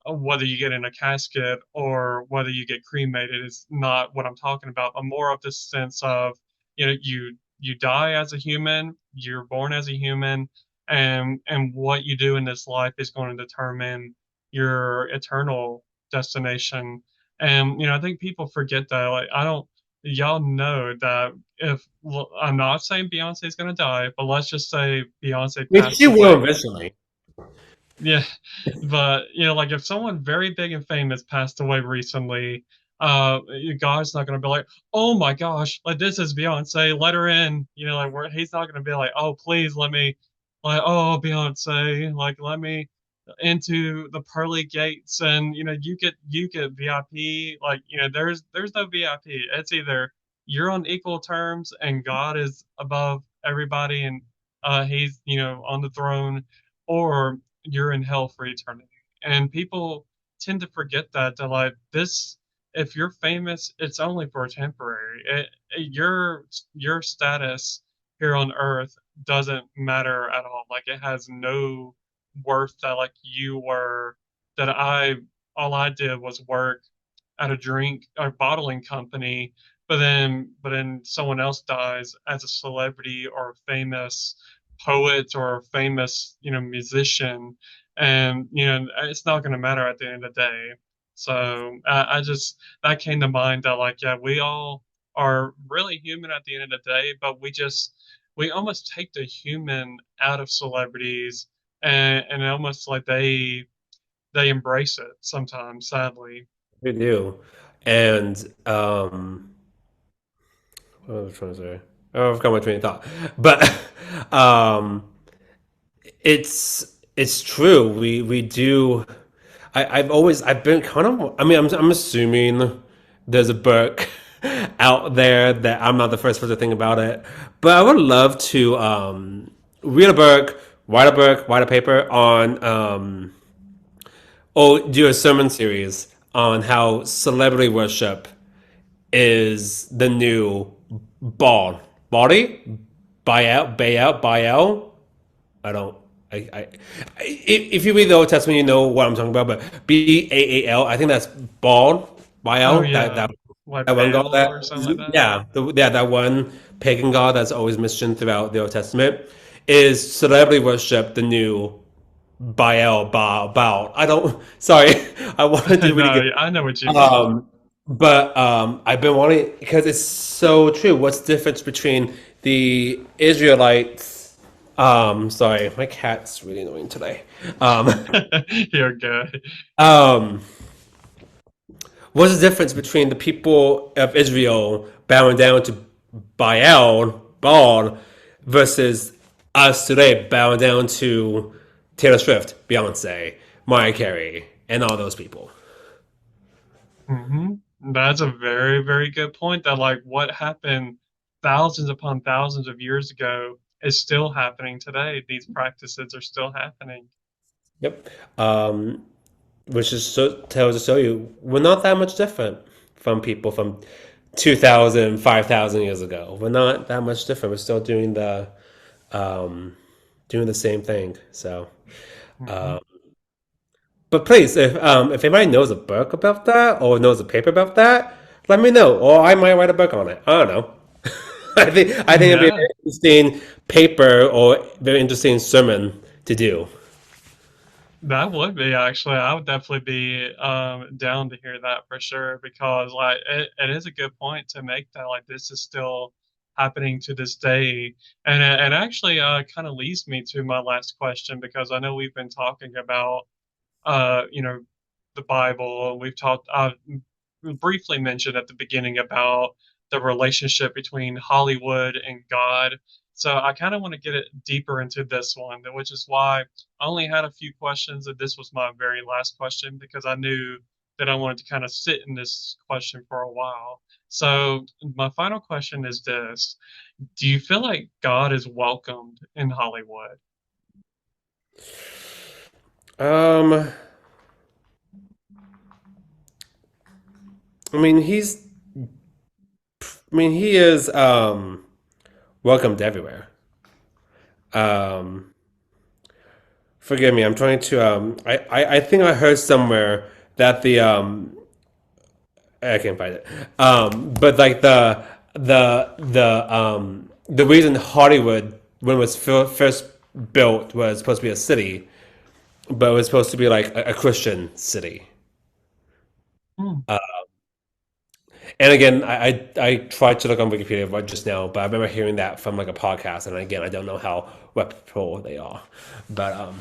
whether you get in a casket or whether you get cremated is not what I'm talking about, but more of this sense of you die as a human, you're born as a human, and what you do in this life is going to determine your eternal destination. And I think people forget that. Like I don't, y'all know that if well, I'm not saying Beyonce is going to die, but let's just say Beyonce Which passed she will away. eventually. Yeah, but like if someone very big and famous passed away recently, God's not gonna be like, oh my gosh, like this is Beyonce, let her in. Like he's not gonna be like, oh please let me, like oh Beyonce, like let me into the pearly gates, and you get VIP. Like there's no VIP. It's either you're on equal terms and God is above everybody and he's on the throne, or you're in hell for eternity. And people tend to forget that like this, if you're famous, it's only for temporary. Your status here on earth doesn't matter at all. Like it has no worth that like you were that I all I did was work at a drink or bottling company, but then someone else dies as a celebrity or a famous poet or a famous musician, and it's not going to matter at the end of the day. So I just that came to mind that like yeah we all are really human at the end of the day, but we almost take the human out of celebrities, and almost like they embrace it sometimes, sadly. We do. And what was I trying to say? Oh, I forgot my train of thought. But um it's true. We do. I've been kind of. I mean, I'm assuming there's a book out there that I'm not the first person to think about it, but I would love to read a book, write a paper on or do a sermon series on how celebrity worship is the new body, buy out. I don't. If you read the Old Testament, you know what I'm talking about. But Baal, I think that's bald. Oh Baal, yeah, like that one god. Bail or something like that. Yeah, that one pagan god that's always mentioned throughout the Old Testament is celebrity worship. The new Baal. I don't. Sorry, I wanted to really No, get. I know what you mean. Um, but I've been wanting because it's so true. What's the difference between the Israelites? Sorry, my cat's really annoying today. Um, You're good. um, what's the difference between the people of Israel bowing down to Baal, versus us today bowing down to Taylor Swift, Beyonce, Mariah Carey, and all those people? Hmm. That's a very, very good point that like what happened thousands upon thousands of years ago is still happening today. These practices are still happening. Yep. Um, which is so tells to show you we're not that much different from people from 2,000, 5,000 years ago. We're not that much different. We're still um, doing the same thing. So, Hmm. um, but please, if anybody knows a book about that or knows a paper about that, let me know, or I might write a book on it. I don't know. I think it'd be a Yeah, very interesting paper or very interesting sermon to do. that would be actually. I would definitely be down to hear that for sure because like it is a good point to make that like this is still happening to this day, and it actually kind of leads me to my last question because I know we've been talking about you know, the Bible. We've talked, briefly mentioned at the beginning about the relationship between Hollywood and God. So I kind of want to get it deeper into this one, which is why I only had a few questions, and this was my very last question because I knew that I wanted to kind of sit in this question for a while. So my final question is this: do you feel like God is welcomed in Hollywood? Um, I mean, he is welcomed everywhere. Um, forgive me, I'm trying to I think I heard somewhere that I can't find it. But like the reason Hollywood when it was first built was supposed to be a city, but it was supposed to be like a Christian city. Hmm. And again, I tried to look on Wikipedia right just now, but I remember hearing that from like a podcast, and again, I don't know how reputable they are, but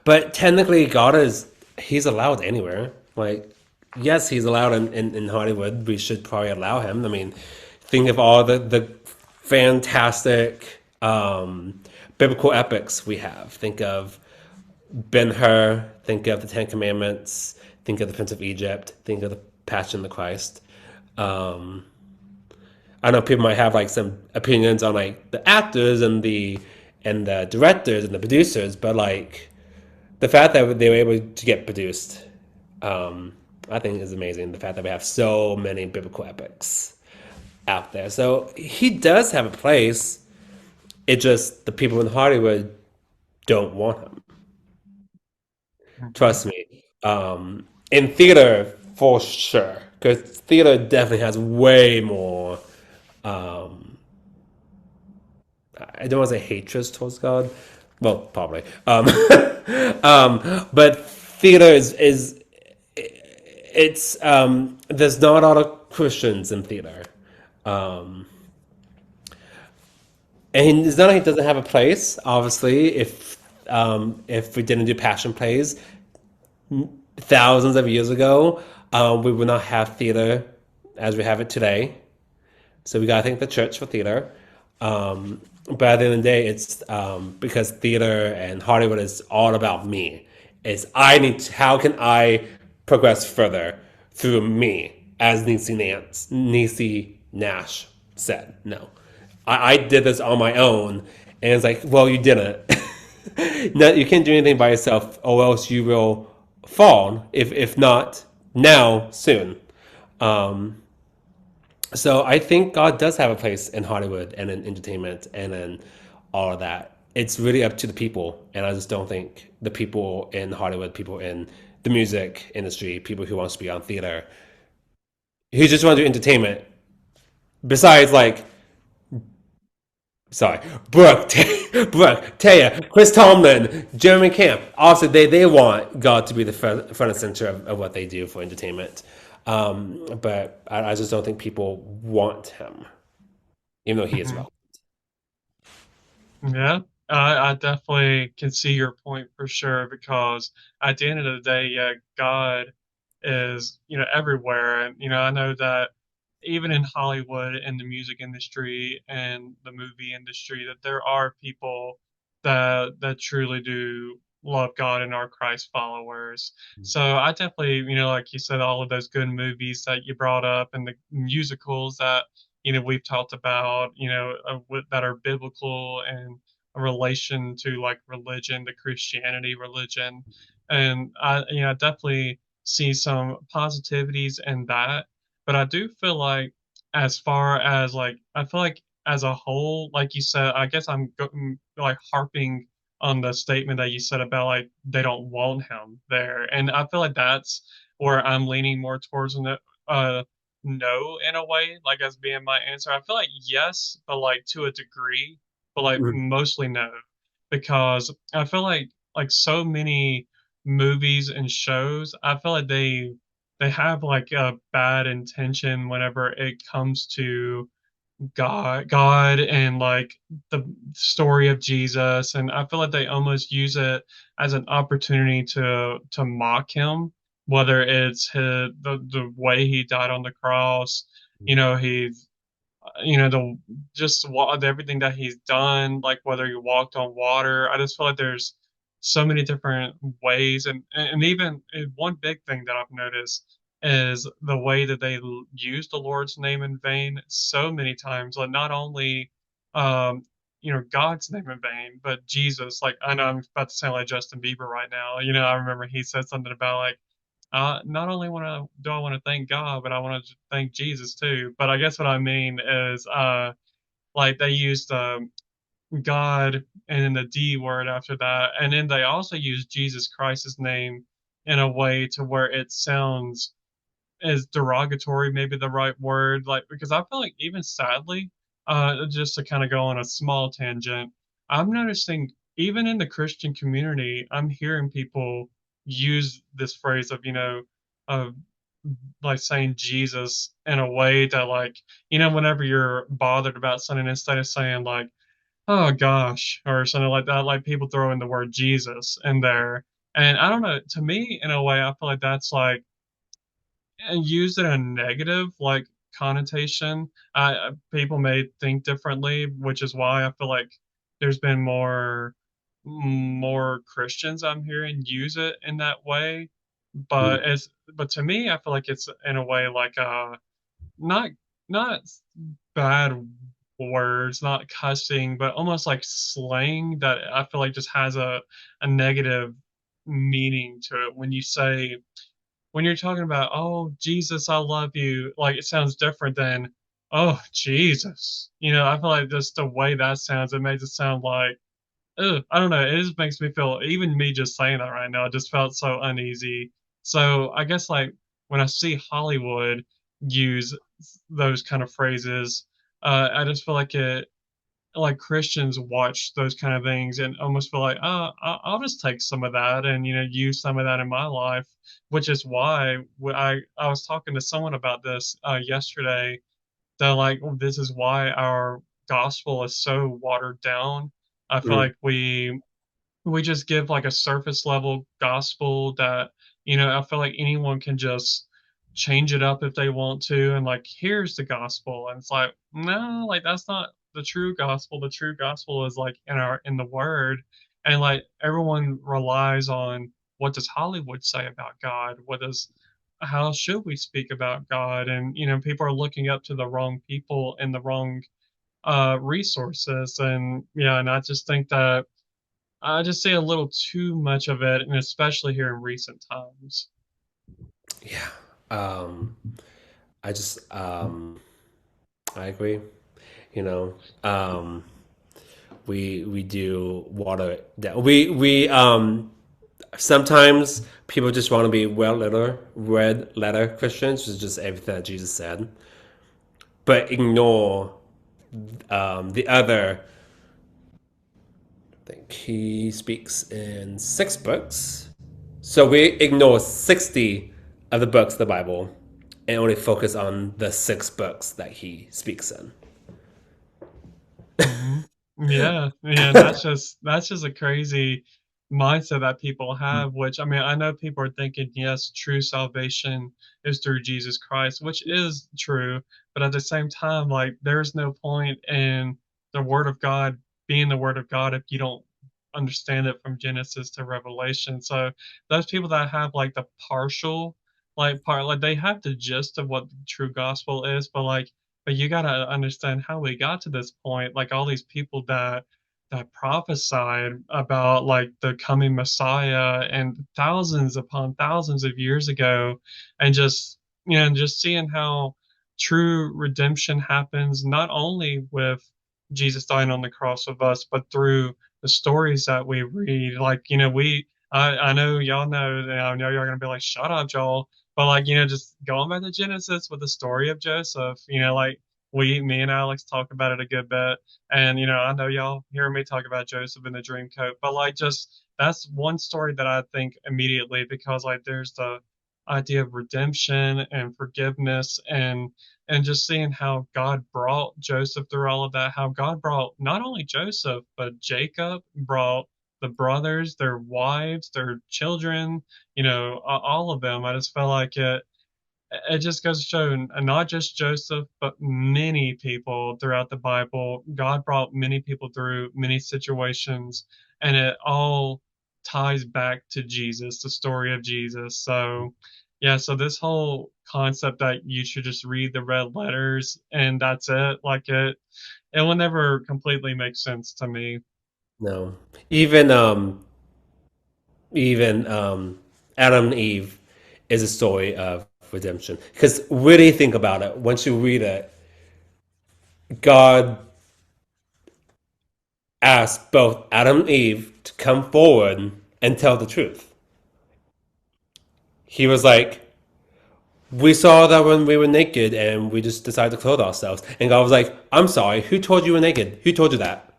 but technically, God is he's allowed anywhere. Like, yes, he's allowed in Hollywood. We should probably allow him. I mean, think of all the fantastic biblical epics we have. Think of Ben Hur. Think of the Ten Commandments. Think of the Prince of Egypt. Think of the Passion of the Christ. Um, I know people might have like some opinions on like the actors and the directors and the producers, but like the fact that they were able to get produced, I think is amazing. The fact that we have so many biblical epics out there, so he does have a place. It just the people in Hollywood don't want him. Mhm. Trust me. In theater, for sure, because theater definitely has way more. Um, I don't want to say hatred towards God. Well, probably. But theater is it's there's not a lot of Christians in theater, um, and it's not like it doesn't have a place. Obviously, if we didn't do passion plays thousands of years ago, we would not have theater as we have it today. So we gotta thank the church for theater. But at the end of the day, it's because theater and Hollywood is all about me. It's I need to, how can I progress further through me, as Niecy Nash said. No, I did this on my own, and it's like, well, you didn't. No, you can't do anything by yourself, or else you will fall. If not now, soon. Um, so I think God does have a place in Hollywood and in entertainment and in all of that. It's really up to the people, and I just don't think the people in Hollywood, people in the music industry, people who wants to be on theater, who just want to do entertainment. Besides, like, sorry, Brooke, Taya, Chris Tomlin, Jeremy Camp. Also, they want God to be the front and center of what they do for entertainment. But I just don't think people want him, even though he is Mhm. relevant. Yeah, I definitely can see your point for sure because at the end of the day, yeah, God is, everywhere. And, I know that even in Hollywood and the music industry and the movie industry, that there are people that truly do love God and are Christ followers. So I definitely, like you said, all of those good movies that you brought up and the musicals that, we've talked about, that are biblical and a relation to like religion, the Christianity religion. And I definitely see some positivities in that. But I do feel like, as far as like, I feel like as a whole, like you said, I guess like harping on the statement that you said about like they don't want him there, and I feel like that's where I'm leaning more towards no, in a way, like as being my answer. I feel like yes, but like to a degree, but like Mhm. mostly no, because I feel like so many movies and shows, I feel like they have like a bad intention whenever it comes to God and like the story of Jesus, and I feel like they almost use it as an opportunity to mock him, whether it's the way he died on the cross, he the just everything that he's done, like whether he walked on water. I just feel like there's so many different ways, and even one big thing that I've noticed is the way that they use the Lord's name in vain so many times. Like not only um God's name in vain, but Jesus. Like I know I'm about to sound like Justin Bieber right now. I remember he said something about like not only do I want to thank God, but I want to thank Jesus too. But I guess what I mean is, like they used God and then the D word after that, and then they also used Jesus Christ's name in a way to where it sounds is derogatory, maybe the right word, like because I feel like even sadly, just to kind of go on a small tangent, I'm noticing even in the Christian community, I'm hearing people use this phrase of of like saying Jesus in a way that like whenever you're bothered about something, instead of saying like oh gosh or something like that, like people throw in the word Jesus in there, and I don't know, to me in a way I feel like that's like and used in a negative like connotation. People may think differently, which is why I feel like there's been more Christians I'm hearing use it in that way. But to me, I feel like it's in a way like not not bad words, not cussing, but almost like slang that I feel like just has a negative meaning to it when you say when you're talking about, oh, Jesus, I love you, like it sounds different than, oh, Jesus. I feel like just the way that sounds, it makes it sound like, ugh, I don't know. It just makes me feel, even me just saying that right now, it just felt so uneasy. So I guess like when I see Hollywood use those kind of phrases, I just feel like Christians watch those kind of things and almost feel like, oh, I'll just take some of that and use some of that in my life, which is why I was talking to someone about this yesterday. That like this is why our gospel is so watered down. I feel Mhm. like we just give like a surface level gospel that I feel like anyone can just change it up if they want to, and like here's the gospel, and it's like no, like that's not the true gospel. The true gospel is like in the word, and like everyone relies on what does Hollywood say about God, what does how should we speak about God, and people are looking up to the wrong people and the wrong resources, and yeah, and I just think that I just see a little too much of it, and especially here in recent times. Yeah. Um, I just I agree. You know, um, we do water that we sometimes people just want to be red letter Christians, which is just everything that Jesus said, but ignore the other. I think he speaks in 6 books, so we ignore 60 of the books of the Bible and only focus on the 6 books that he speaks in. Hmm. Yeah, yeah, that's just a crazy mindset that people have. Which I mean, I know people are thinking, yes, true salvation is through Jesus Christ, which is true, but at the same time, like there's no point in the Word of God being the Word of God if you don't understand it from Genesis to Revelation. So those people that have like the partial part, like they have the gist of what the true gospel is, but you gotta understand how we got to this point. Like all these people that prophesied about like the coming Messiah and thousands upon thousands of years ago, and just just seeing how true redemption happens not only with Jesus dying on the cross of us, but through the stories that we read. Like, I know y'all know, and I know y'all gonna be like, shut up, Joel. But like, just going back to Genesis with the story of Joseph, like me and Alex talk about it a good bit. And, I know y'all hear me talk about Joseph in the dream coat, but like just that's one story that I think immediately because like there's the idea of redemption and forgiveness and just seeing how God brought Joseph through all of that, how God brought not only Joseph, but Jacob, brought the brothers, their wives, their children, all of them. I just felt like it just goes to show, not just Joseph, but many people throughout the Bible. God brought many people through many situations, and it all ties back to Jesus, the story of Jesus. So, yeah, so this whole concept that you should just read the red letters and that's it, like it will never completely make sense to me. No. Even Adam and Eve is a story of redemption. Because really think about it, once you read it, God asked both Adam and Eve to come forward and tell the truth. He was like, we saw that when we were naked and we just decided to clothe ourselves. And God was like, I'm sorry, who told you were naked? Who told you that?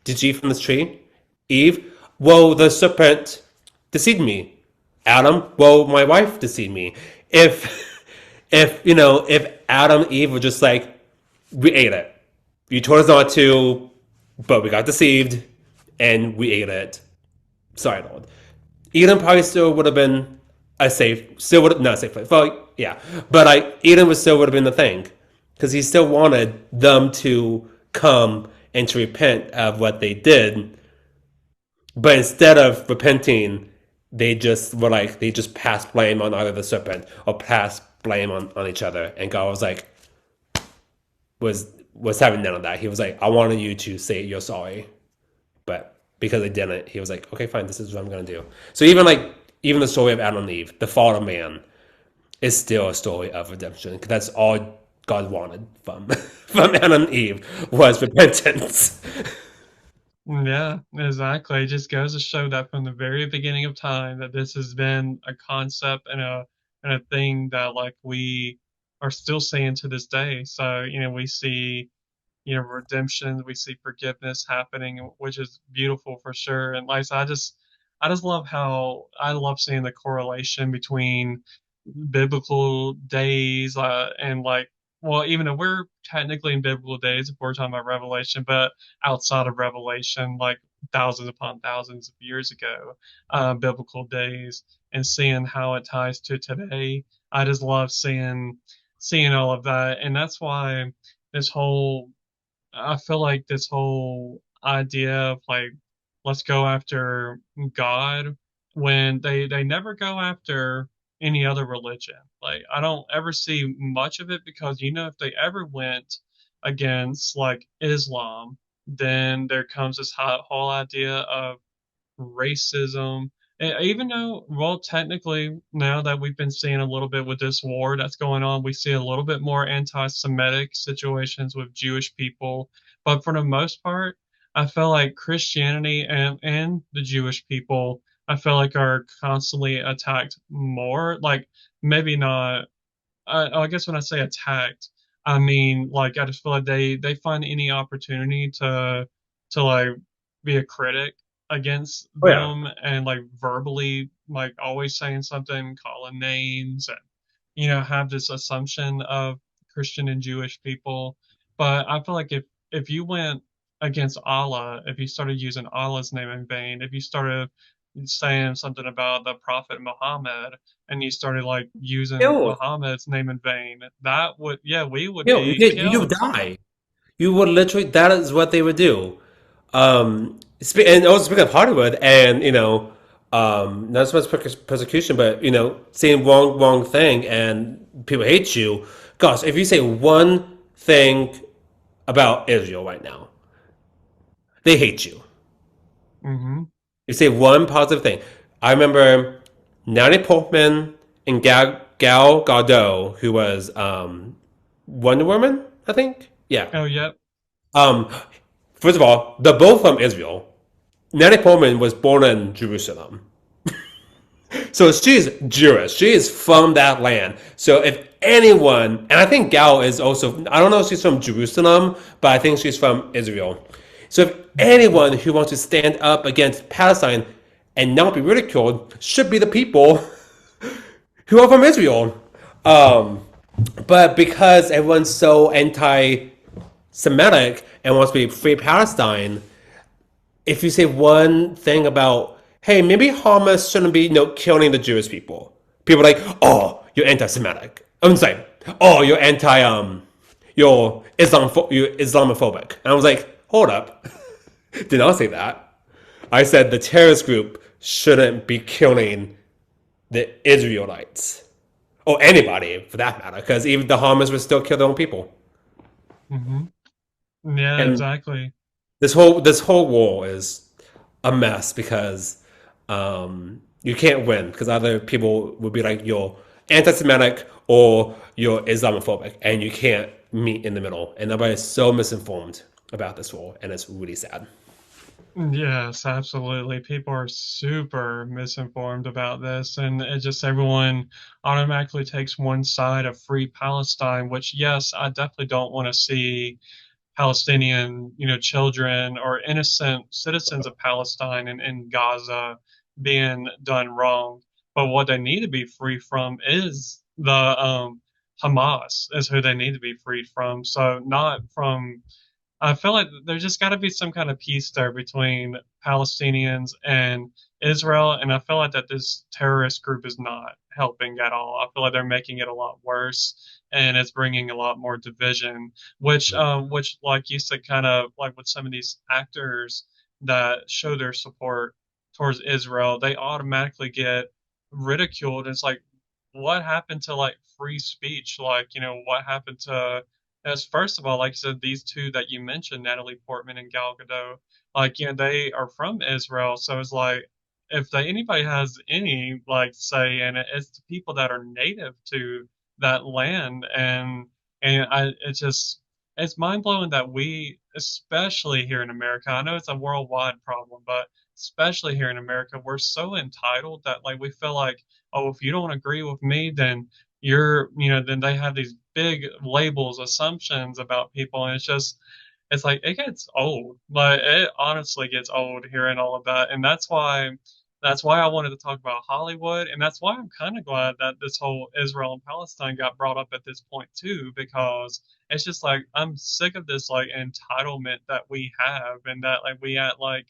Did you eat from this tree? Eve? Well, the serpent deceived me. Adam? Well, my wife deceived me. If if Adam and Eve were just like, we ate it. You told us not to, but we got deceived and we ate it. Sorry, Lord. Eden probably still would have been a safe, still would not a safe place. Well, yeah, but like Eden would still would have been the thing because he still wanted them to come and to repent of what they did. But instead of repenting, they just passed blame on either the serpent or passed blame on each other. And God was like, was having none of that. He was like, I wanted you to say you're sorry, but because they didn't, he was like, okay, fine, this is what I'm gonna do. So even the story of Adam and Eve, the fall of man, is still a story of redemption because that's all God wanted from from Adam and Eve was repentance. Yeah, exactly. It just goes to show that from the very beginning of time that this has been a concept and a thing that like we are still seeing to this day. So, we see, redemption, we see forgiveness happening, which is beautiful for sure. And like I said, I just love how I love seeing the correlation between biblical days and like well, even though we're technically in biblical days, if we're talking about Revelation, but outside of Revelation, like thousands upon thousands of years ago, biblical days, and seeing how it ties to today. I just love seeing all of that, and that's why this whole I feel like this whole idea of like let's go after God when they never go after any other religion. Like I don't ever see much of it because if they ever went against like Islam, then there comes this whole idea of racism. Even though, well, technically, now that we've been seeing a little bit with this war that's going on, we see a little bit more anti-Semitic situations with Jewish people. But for the most part, I feel like Christianity and the Jewish people, I feel like are constantly attacked more. Like maybe not I guess when I say attacked, I mean like I just feel like they find any opportunity to like be a critic against Oh yeah. them and like verbally like always saying something, calling names, and have this assumption of Christian and Jewish people. But I feel like if you went against Allah, if you started using Allah's name in vain, if you started saying something about the Prophet Muhammad and you started like using Killed. Muhammad's name in vain, that would yeah, we would You be you killed. die. You would literally. That is what they would do. And also speaking of Hollywood, and not so much persecution, but saying wrong thing, and people hate you. Gosh, if you say one thing about Israel right now, they hate you. Hmm. You say one positive thing. I remember Natalie Portman and Gal Gadot, who was Wonder Woman, I think. Yeah. Oh, yep. Um, First of all, they're both from Israel. Natalie Portman was born in Jerusalem. So she's Jewish. She is from that land. So if anyone, and I think Gal is also, I don't know if she's from Jerusalem, but I think she's from Israel. So if anyone who wants to stand up against Palestine and not be ridiculed should be the people who are from Israel. Um, but because everyone's so anti Semitic and wants to be free Palestine, if you say one thing about, hey, maybe Hamas shouldn't be, killing the Jewish people, people are like, oh, you're anti-Semitic. I'm saying, oh, you're you're Islamophobic. And I was like, hold up, did not say that. I said the terrorist group shouldn't be killing the Israelites or anybody for that matter, because even the Hamas would still kill their own people. Hmm. Yeah, And exactly. this whole war is a mess because you can't win because other people would be like you're anti-Semitic or you're Islamophobic, and you can't meet in the middle. And everybody's so misinformed about this war, and it's really sad. Yes, absolutely. People are super misinformed about this, and it just everyone automatically takes one side of free Palestine, which, yes, I definitely don't want to see Palestinian, children or innocent citizens of Palestine and in Gaza being done wrong. But what they need to be free from is the Hamas is who they need to be freed from. So not from I feel like there's just got to be some kind of peace there between Palestinians and Israel, and I feel like that this terrorist group is not helping at all. I feel like they're making it a lot worse, and it's bringing a lot more division. Which, like you said, kind of like with some of these actors that show their support towards Israel, they automatically get ridiculed. It's like, what happened to like free speech? Like, what happened to as first of all, like I said, these two that you mentioned, Natalie Portman and Gal Gadot, like they are from Israel, so it's like if anybody has any like say in it, it's the people that are native to that land, and it's mind blowing that we, especially here in America, I know it's a worldwide problem, but especially here in America, we're so entitled that like we feel like, oh, if you don't agree with me, then then they have these big labels, assumptions about people, and it's like it gets old. Like it honestly gets old hearing all of that, and that's why I wanted to talk about Hollywood, and that's why I'm kind of glad that this whole Israel and Palestine got brought up at this point too, because it's just like I'm sick of this like entitlement that we have, and that like we act like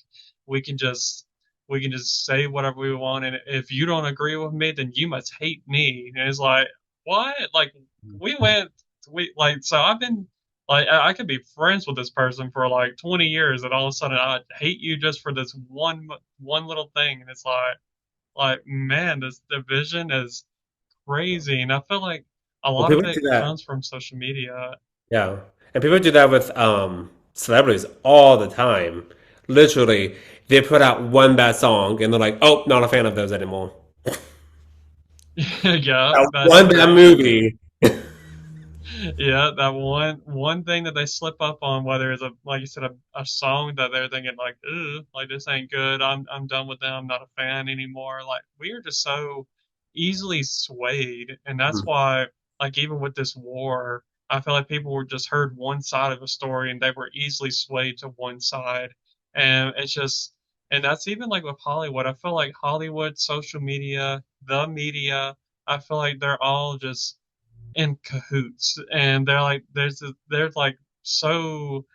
we can just we can just say whatever we want, and if you don't agree with me, then you must hate me. And it's like, what? Like we went, we like so I've been like I could be friends with this person for like 20 years, and all of a sudden I hate you just for this one little thing, and it's like man, this division is crazy, and I feel like a Well, lot people of do it that, comes from social media. yeah, and people do that with celebrities all the time. Literally, they put out one bad song, and they're like, "Oh, not a fan of those anymore." Yeah, that's One bad true. movie. Yeah, that one thing that they slip up on, whether it's a like you said, a song that they're thinking like, ooh, like this ain't good. I'm done with them. I'm not a fan anymore. Like we are just so easily swayed, and that's why, like even with this war, I feel like people were just heard one side of a story, and they were easily swayed to one side, and it's just, and that's even like with Hollywood. I feel like Hollywood, social media, the media, I feel like they're all just in cahoots, and they're like so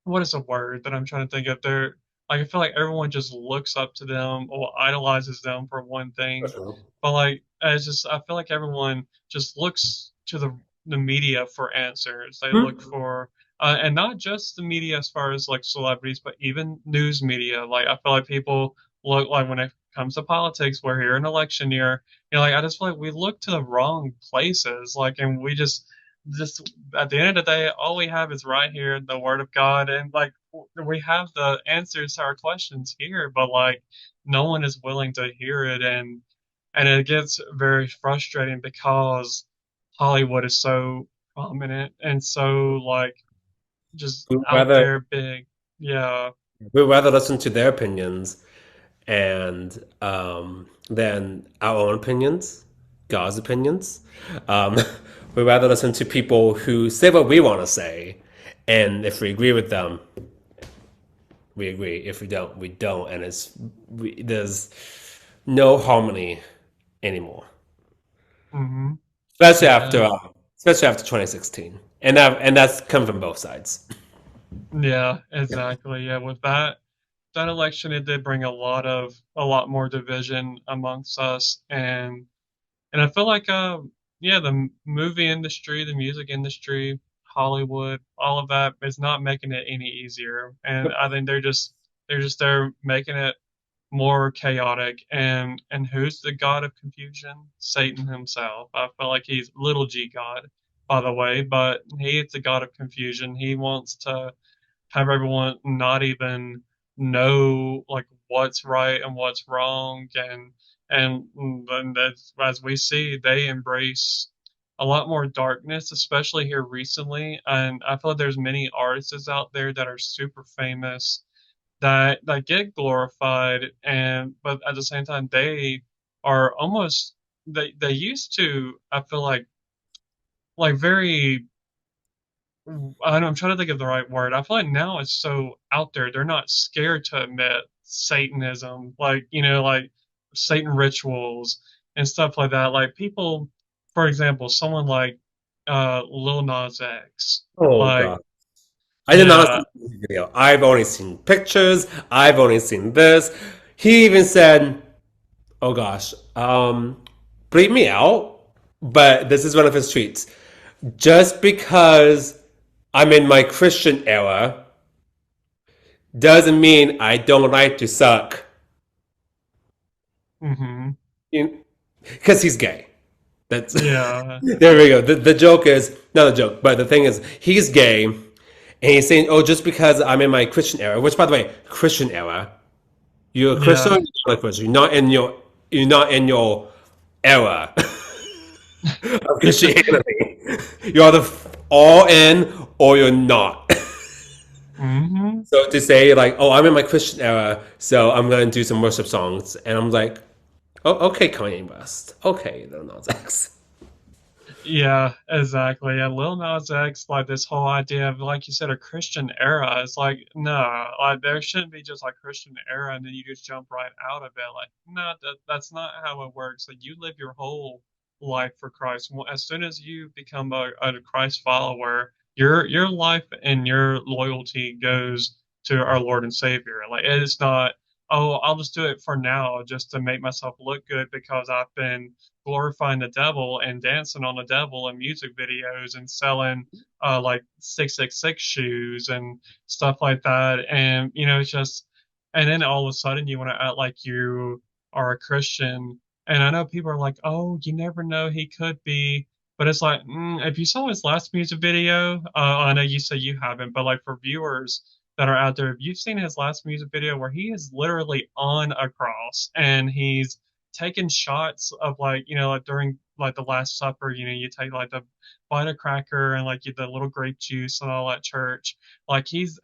what is a word that I'm trying to think of? They're like I feel like everyone just looks up to them or idolizes them for one thing, but like it's just I feel like everyone just looks to the media for answers. They look Hmm? for and not just the media as far as like celebrities, but even news media. Like I feel like people look like when it comes to politics, we're here in election year. Like I just feel like we look to the wrong places, like, and we just at the end of the day, all we have is right here, the Word of God, and like we have the answers to our questions here, but like no one is willing to hear it, and it gets very frustrating because Hollywood is so prominent and so like just We'd out rather there big. Yeah. we'd rather listen to their opinions and than our own opinions, God's opinions. Um, we'd rather listen to people who say what we want to say, and if we agree with them, we agree. If we don't, we don't, and there's no harmony anymore, Hmm. especially Yeah. after 2016, and that's come from both sides. Yeah, exactly. Yeah, with that election, it did bring a lot more division amongst us, and I feel like yeah, the movie industry, the music industry, Hollywood, all of that is not making it any easier, and I think they're just there making it more chaotic, and who's the god of confusion? Satan himself. I feel like he's little g god, by the way, but he is the god of confusion. He wants to have everyone not even know like what's right and what's wrong, and as we see, they embrace a lot more darkness, especially here recently. And I feel like there's many artists out there that are super famous that get glorified, and but at the same time they are almost they used to, I feel like very, I'm trying to think of the right word. I feel like now it's so out there. They're not scared to admit Satanism, like, like Satan rituals and stuff like that. Like people, for example, someone like Lil Nas X. Oh Like, God. I did not see yeah, the music video. I've only seen pictures. I've only seen this. He even said, "Oh gosh, bleep me out." But this is one of his tweets. Just because I'm in my Christian era doesn't mean I don't like to suck. hmm, Because he's gay. That's yeah, there we go. The joke is not a joke, but the thing is he's gay, and he's saying, "Oh, just because I'm in my Christian era," which, by the way, Christian era. You're a Christian. yeah. You're not a Christian. You're not in your era of Christianity. You're either all in or you're not. Hmm. So to say like, "Oh, I'm in my Christian era, so I'm gonna do some worship songs," and I'm like, "Oh, okay, Kanye West. Okay, Lil Nas X." Yeah, exactly. Yeah, Lil Nas X, like this whole idea of, like you said, a Christian era. It's like, no, like there shouldn't be just like Christian era and then you just jump right out of it. Like, no, that's not how it works. Like, you live your whole life for Christ. As soon as you become a Christ follower, your life and your loyalty goes to our Lord and Savior. Like, it is not, oh, I'll just do it for now just to make myself look good because I've been glorifying the devil and dancing on the devil in music videos and selling like 666 shoes and stuff like that. And it's just, and then all of a sudden you want to act like you are a Christian. And I know people are like, oh, you never know, he could be. But it's like, if you saw his last music video, I know you say you haven't, but like for viewers that are out there, if you've seen his last music video where he is literally on a cross and he's taking shots of like, like during like the Last Supper, you take like the bite of cracker and like the little grape juice and all at church. Like he's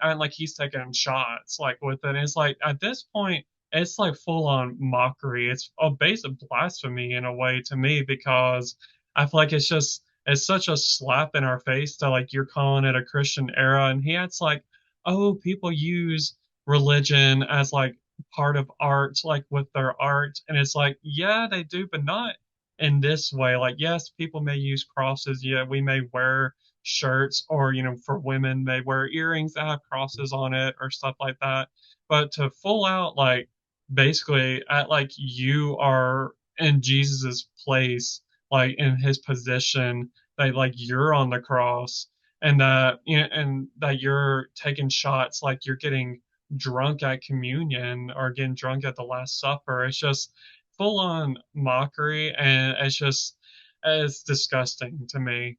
taking shots like with it. And it's like at this point, it's like full on mockery. It's a basic blasphemy in a way to me because I feel like it's such a slap in our face to like you're calling it a Christian era, and he acts like, oh, people use religion as like part of art, like with their art. And it's like, yeah, they do, but not in this way. Like, yes, people may use crosses. Yeah, we may wear shirts, or, for women, they wear earrings that have crosses on it or stuff like that. But to full out, like, basically act like you are in Jesus's place, like in his position, that like you're on the cross and that and that you're taking shots like you're getting drunk at communion or getting drunk at the Last Supper. It's just full on mockery, and it's disgusting to me.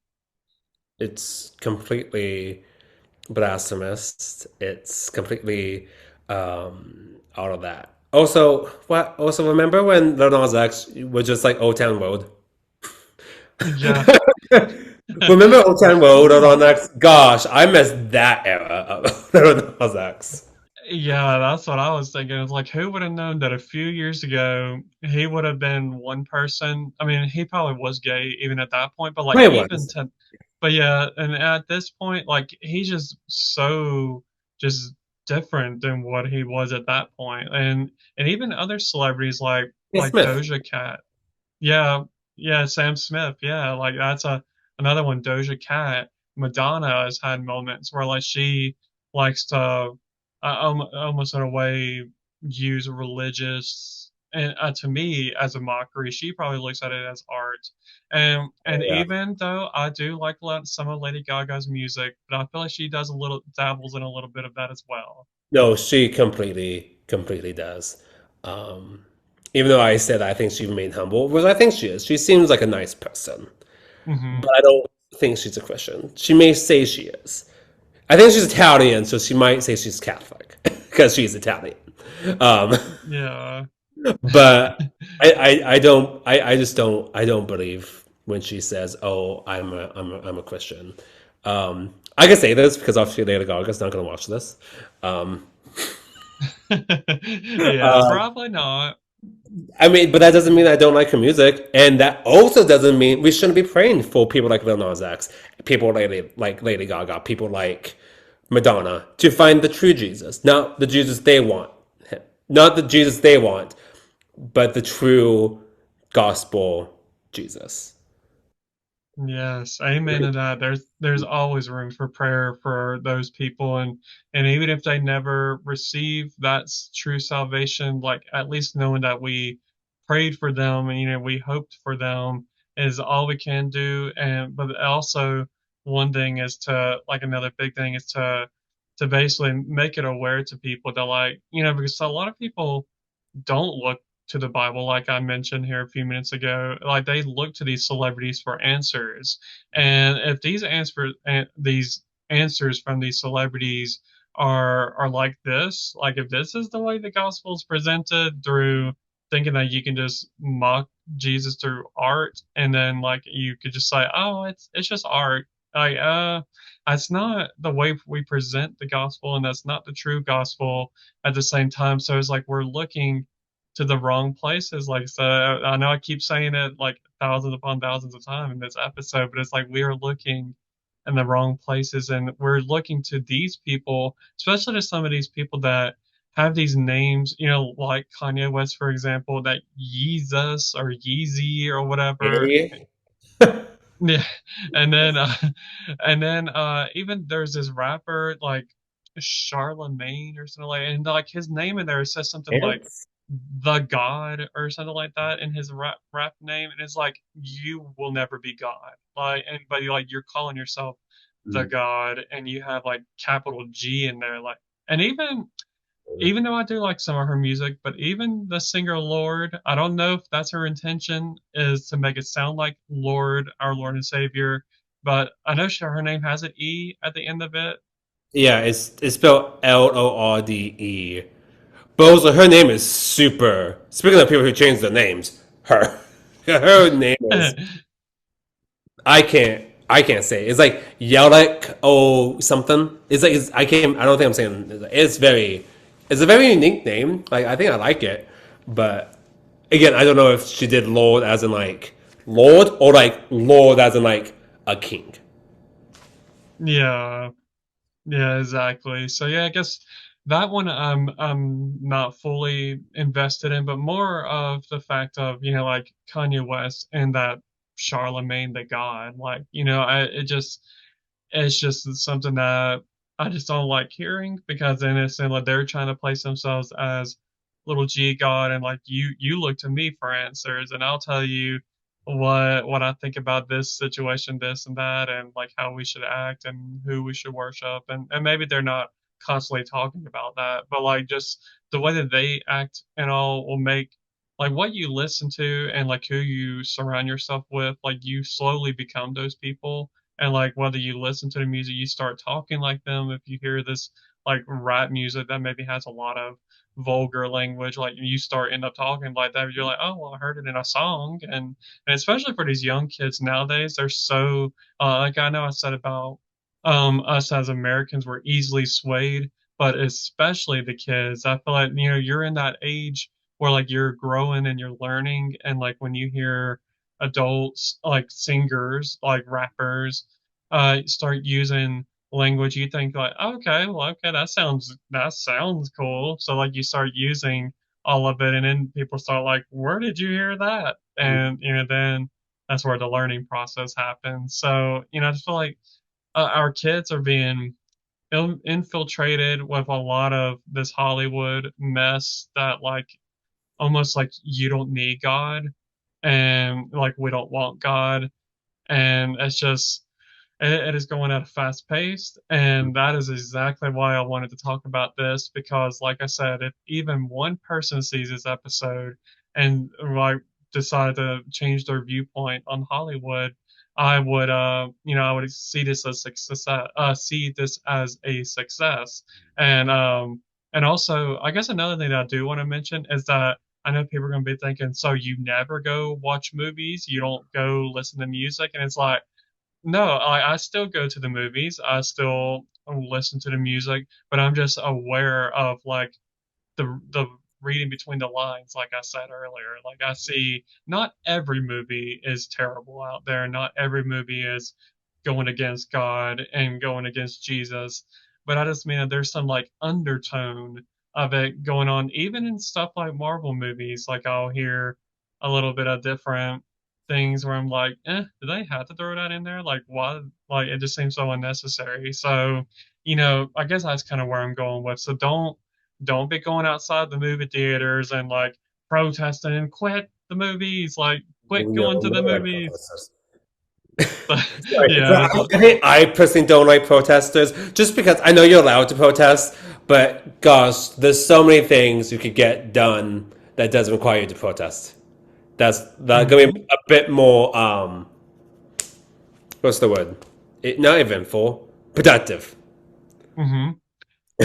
It's completely blasphemous. It's completely all of that. Also, what? Also, remember when Lil Nas X was just like Old Town Road? Yeah. Remember Old Town Road, Lil Nas X? Gosh, I miss that era of Lil Nas X. Yeah, that's what I was thinking. It's like, who would have known that a few years ago he would have been one person? I mean, he probably was gay even at that point, but like It even was. to, but yeah, and at this point, like he's just so just different than what he was at that point, and even other celebrities Yeah, like Smith. Doja Cat. Yeah, yeah, Sam Smith. Yeah, like that's a another one. Doja Cat, Madonna has had moments where like she likes to almost in a way use religious and to me as a mockery. She probably looks at it as art. And Yeah. even though I do like some of Lady Gaga's music, but I feel like she does a little dabbles in a little bit of that as well. No, she completely does. Um, Even though I said I think she remained humble, which I think she is. She seems like a nice person, Hmm. but I don't think she's a Christian. She may say she is. I think she's Italian, so she might say she's Catholic because she's Italian. Um, Yeah. but I just I don't believe when she says, "Oh, I'm a Christian." I can say this because obviously Lady Gaga's not going to watch this. Um, Yeah, uh, probably not. I mean, but that doesn't mean I don't like her music, and that also doesn't mean we shouldn't be praying for people like Lil Nas X, people like Lady Gaga, people like Madonna to find the true Jesus, not the Jesus they want, not the Jesus they want, but the true gospel Jesus. Yes, amen to that. There's always room for prayer for those people, and even if they never receive that true salvation, like at least knowing that we prayed for them and we hoped for them is all we can do. And but also one thing is to like another big thing is to basically make it aware to people that like because a lot of people don't look to the Bible, like I mentioned here a few minutes ago. Like they look to these celebrities for answers, and if these answers from these celebrities are like this, like if this is the way the gospel is presented through thinking that you can just mock Jesus through art, and then like you could just say, oh, it's just art. Like, that's not the way we present the gospel, and that's not the true gospel at the same time. So it's like we're looking to the wrong places. Like, so I know I keep saying it like thousands upon thousands of times in this episode, but it's like we are looking in the wrong places, and we're looking to these people, especially to some of these people that have these names, like Kanye West, for example, that Yeezus or Yeezy or whatever. Really? Yeah, and then even there's this rapper like Charlemagne or something like, and like his name in there says something like Ants? the God or something like that in his rap name, and it's like you will never be God. Like, and but like you're calling yourself the Mm. God, and you have like capital G in there, like, and even though I do like some of her music, but even the singer Lord, I don't know if that's her intention is to make it sound like Lord, our Lord and Savior, but I know her name has an E at the end of it. Yeah, it's spelled Lorde. But also, her name is super. Speaking of people who change their names, her name is I can't say. It's like Yelek or something. I don't think I'm saying it's a very unique name. Like I think I like it, but again, I don't know if she did Lord as in Lord or like Lord as in like a king. Yeah, yeah, exactly. So yeah, I guess that one I'm not fully invested in, but more of the fact of, like Kanye West and that Charlemagne the God. Like, it's just something that I just don't like hearing because then it's like they're trying to place themselves as little G God and like you look to me for answers and I'll tell you what I think about this situation, this and that, and like how we should act and who we should worship, and maybe they're not constantly talking about that, but like just the way that they act and all will make like what you listen to and like who you surround yourself with, like you slowly become those people, and like whether you listen to the music, you start talking like them. If you hear this like rap music that maybe has a lot of vulgar language, like you start end up talking like that, you're like, oh well, I heard it in a song, and especially for these young kids nowadays, they're so like I know I said about us as Americans, we're easily swayed, but especially the kids. I feel like you're in that age where like you're growing and you're learning, and like when you hear adults like singers, like rappers, start using language, you think like, okay, well, okay, that sounds cool. So like you start using all of it, and then people start like, where did you hear that? And then that's where the learning process happens. So I just feel like our kids are being infiltrated with a lot of this Hollywood mess that like almost like you don't need God, and like we don't want God, and it's just it is going at a fast pace, and that is exactly why I wanted to talk about this, because like I said, if even one person sees this episode and like decide to change their viewpoint on Hollywood, I would see this as success, see this as a success. And also I guess another thing that I do want to mention is that I know people are going to be thinking, so you never go watch movies, you don't go listen to music, and it's like, no, I still go to the movies. I still listen to the music, but I'm just aware of like the reading between the lines, like I said earlier. Like I see not every movie is terrible out there. Not every movie is going against God and going against Jesus. But I just mean that there's some like undertone of it going on, even in stuff like Marvel movies. Like I'll hear a little bit of different things where I'm like, do they have to throw that in there? Like why? Like it just seems so unnecessary. So, I guess that's kind of where I'm going with. So don't be going outside the movie theaters and like protesting and quit the movies, like quit No, going to the no like movies. protesters. Yeah, I personally don't like protesters just because I know you're allowed to protest, but gosh, there's so many things you could get done that doesn't require you to protest. That gonna hmm be a bit more what's the word? Not eventful, productive. hmm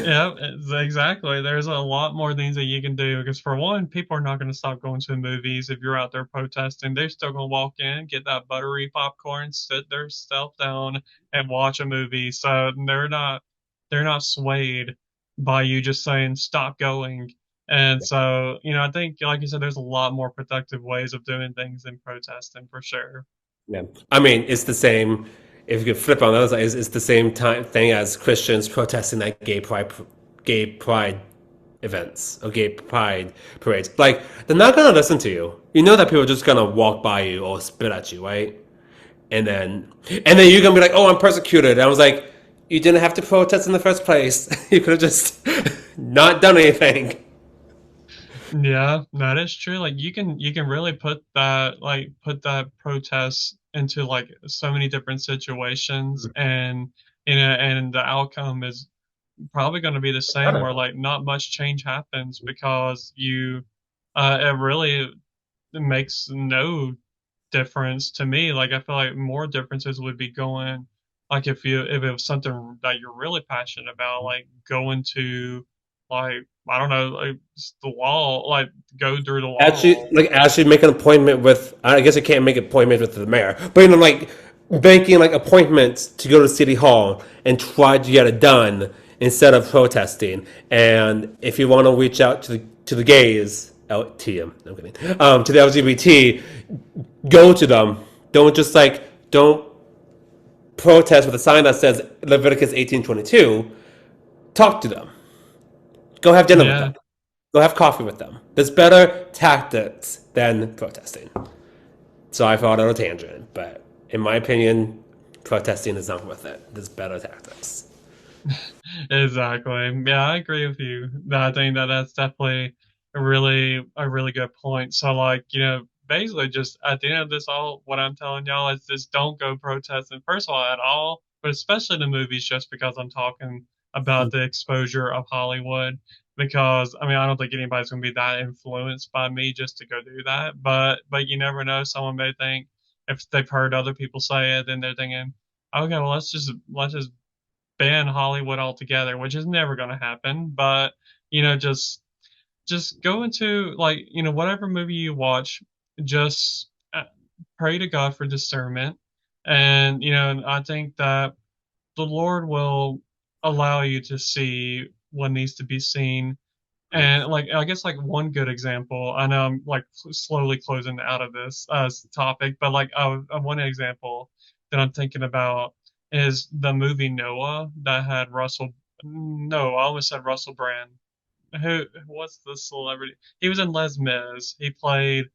Yeah, exactly. There's a lot more things that you can do because, for one, people are not going to stop going to the movies if you're out there protesting. They're still going to walk in, get that buttery popcorn, sit their self down, and watch a movie. So they're not swayed by you just saying stop going. And so, I think, like you said, there's a lot more productive ways of doing things than protesting for sure. Yeah, I mean, it's the same. If you could flip on those, it's the same time thing as Christians protesting at gay pride events or gay pride parades. Like they're not gonna listen to you. You know that people are just gonna walk by you or spit at you, right? And then you're gonna be like, "Oh, I'm persecuted." And I was like, "You didn't have to protest in the first place. You could have just not done anything." Yeah, that is true. Like you can really put that protest into like so many different situations, and the outcome is probably going to be the same, where like not much change happens because it really makes no difference to me. Like I feel like more differences would be going, like if it was something that you're really passionate about, like going to, like I don't know, like the wall, like go through the wall. Actually make an appointment with. I guess I can't make an appointment with the mayor, but like making like appointments to go to city hall and try to get it done instead of protesting. And if you want to reach out to the gays, LTM, I'm kidding, to the LGBT, go to them. Don't protest with a sign that says Leviticus 18:22. Talk to them. Go have dinner with Yeah, them. Go have coffee with them. There's better tactics than protesting. So I thought on a tangent, but in my opinion, protesting is not worth it. There's better tactics. exactly. Yeah, I agree with you. I think that that's definitely a really good point. So like, basically just at the end of this, all what I'm telling y'all is just don't go protesting. First of all, at all, but especially the movies, just because I'm talking about the exposure of Hollywood. Because I mean, I don't think anybody's gonna be that influenced by me just to go do that. But you never know. Someone may think if they've heard other people say it, then they're thinking, okay, well let's just ban Hollywood altogether, which is never gonna happen. But you know, just go into like whatever movie you watch, just pray to God for discernment, and and I think that the Lord will allow you to see what needs to be seen. And like I guess like one good example, I know I'm like slowly closing out of this topic, but like one example that I'm thinking about is the movie Noah that had Russell. No, I almost said Russell Brand. What's the celebrity? He was in Les Mis. He played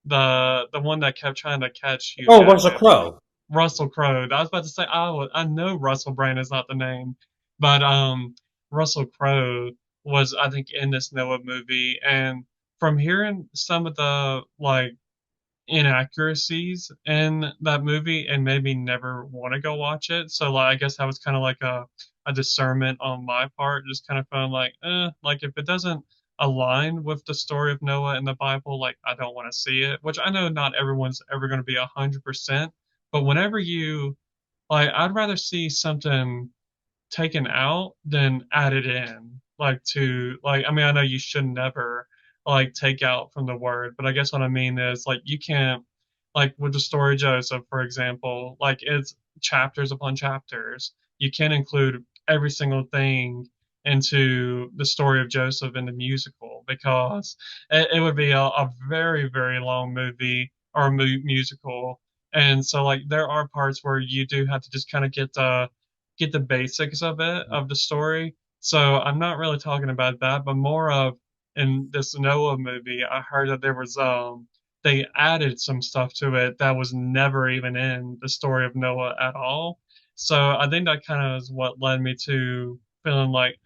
the one that kept trying to catch Hugh Oh, Russell Jackman. Crowe. Russell Crowe. I was about to say I know Russell Brand is not the name, but Russell Crowe was I think in this Noah movie, and from hearing some of the like inaccuracies in that movie and made me never want to go watch it. So like I guess that was kind of like a discernment on my part, just kind of feeling like if it doesn't align with the story of Noah in the Bible, like I don't want to see it. Which I know not everyone's ever going to be 100%, but whenever you like, I'd rather see something taken out than added in. Like to like I mean I know you should never like take out from the word, but I guess what I mean is like you can't like with the story of Joseph, for example, like it's chapters upon chapters. You can't include every single thing into the story of Joseph in the musical because it would be a very, very long movie or musical. And so like there are parts where you do have to just kind of get the basics of it of the story. So I'm not really talking about that, but more of in this Noah movie, I heard that there was they added some stuff to it that was never even in the story of Noah at all. So I think that kind of is what led me to feeling like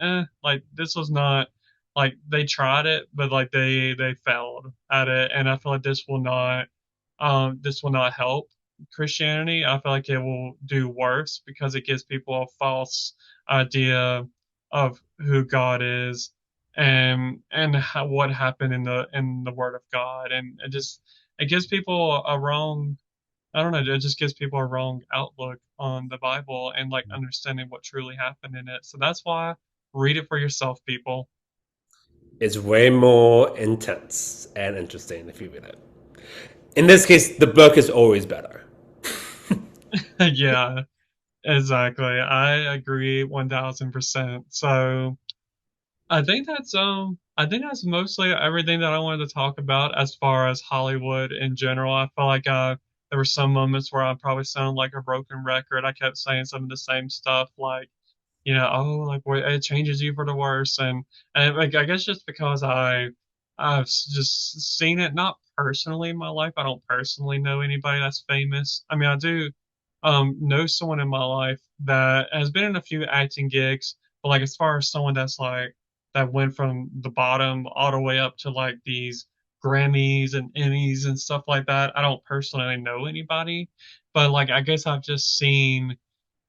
this was not like they tried it, but like they failed at it, and I feel like this will not help Christianity. I feel like it will do worse because it gives people a false idea of who God is and what happened in the Word of God, and it gives people a wrong. I don't know. It just gives people a wrong outlook on the Bible and like understanding what truly happened in it. So that's why read it for yourself, people. It's way more intense and interesting if you read it. In this case, the book is always better. Yeah, exactly. I agree 1000%. So I think that's mostly everything that I wanted to talk about as far as Hollywood in general. I felt like there were some moments where I probably sounded like a broken record. I kept saying some of the same stuff like, oh, like it changes you for the worse, and like I guess just because just seen it not personally in my life. I don't personally know anybody that's famous. I mean, I do know someone in my life that has been in a few acting gigs, but like as far as someone that's like that went from the bottom all the way up to like these Grammys and Emmys and stuff like that, I don't personally know anybody, but like I guess I've just seen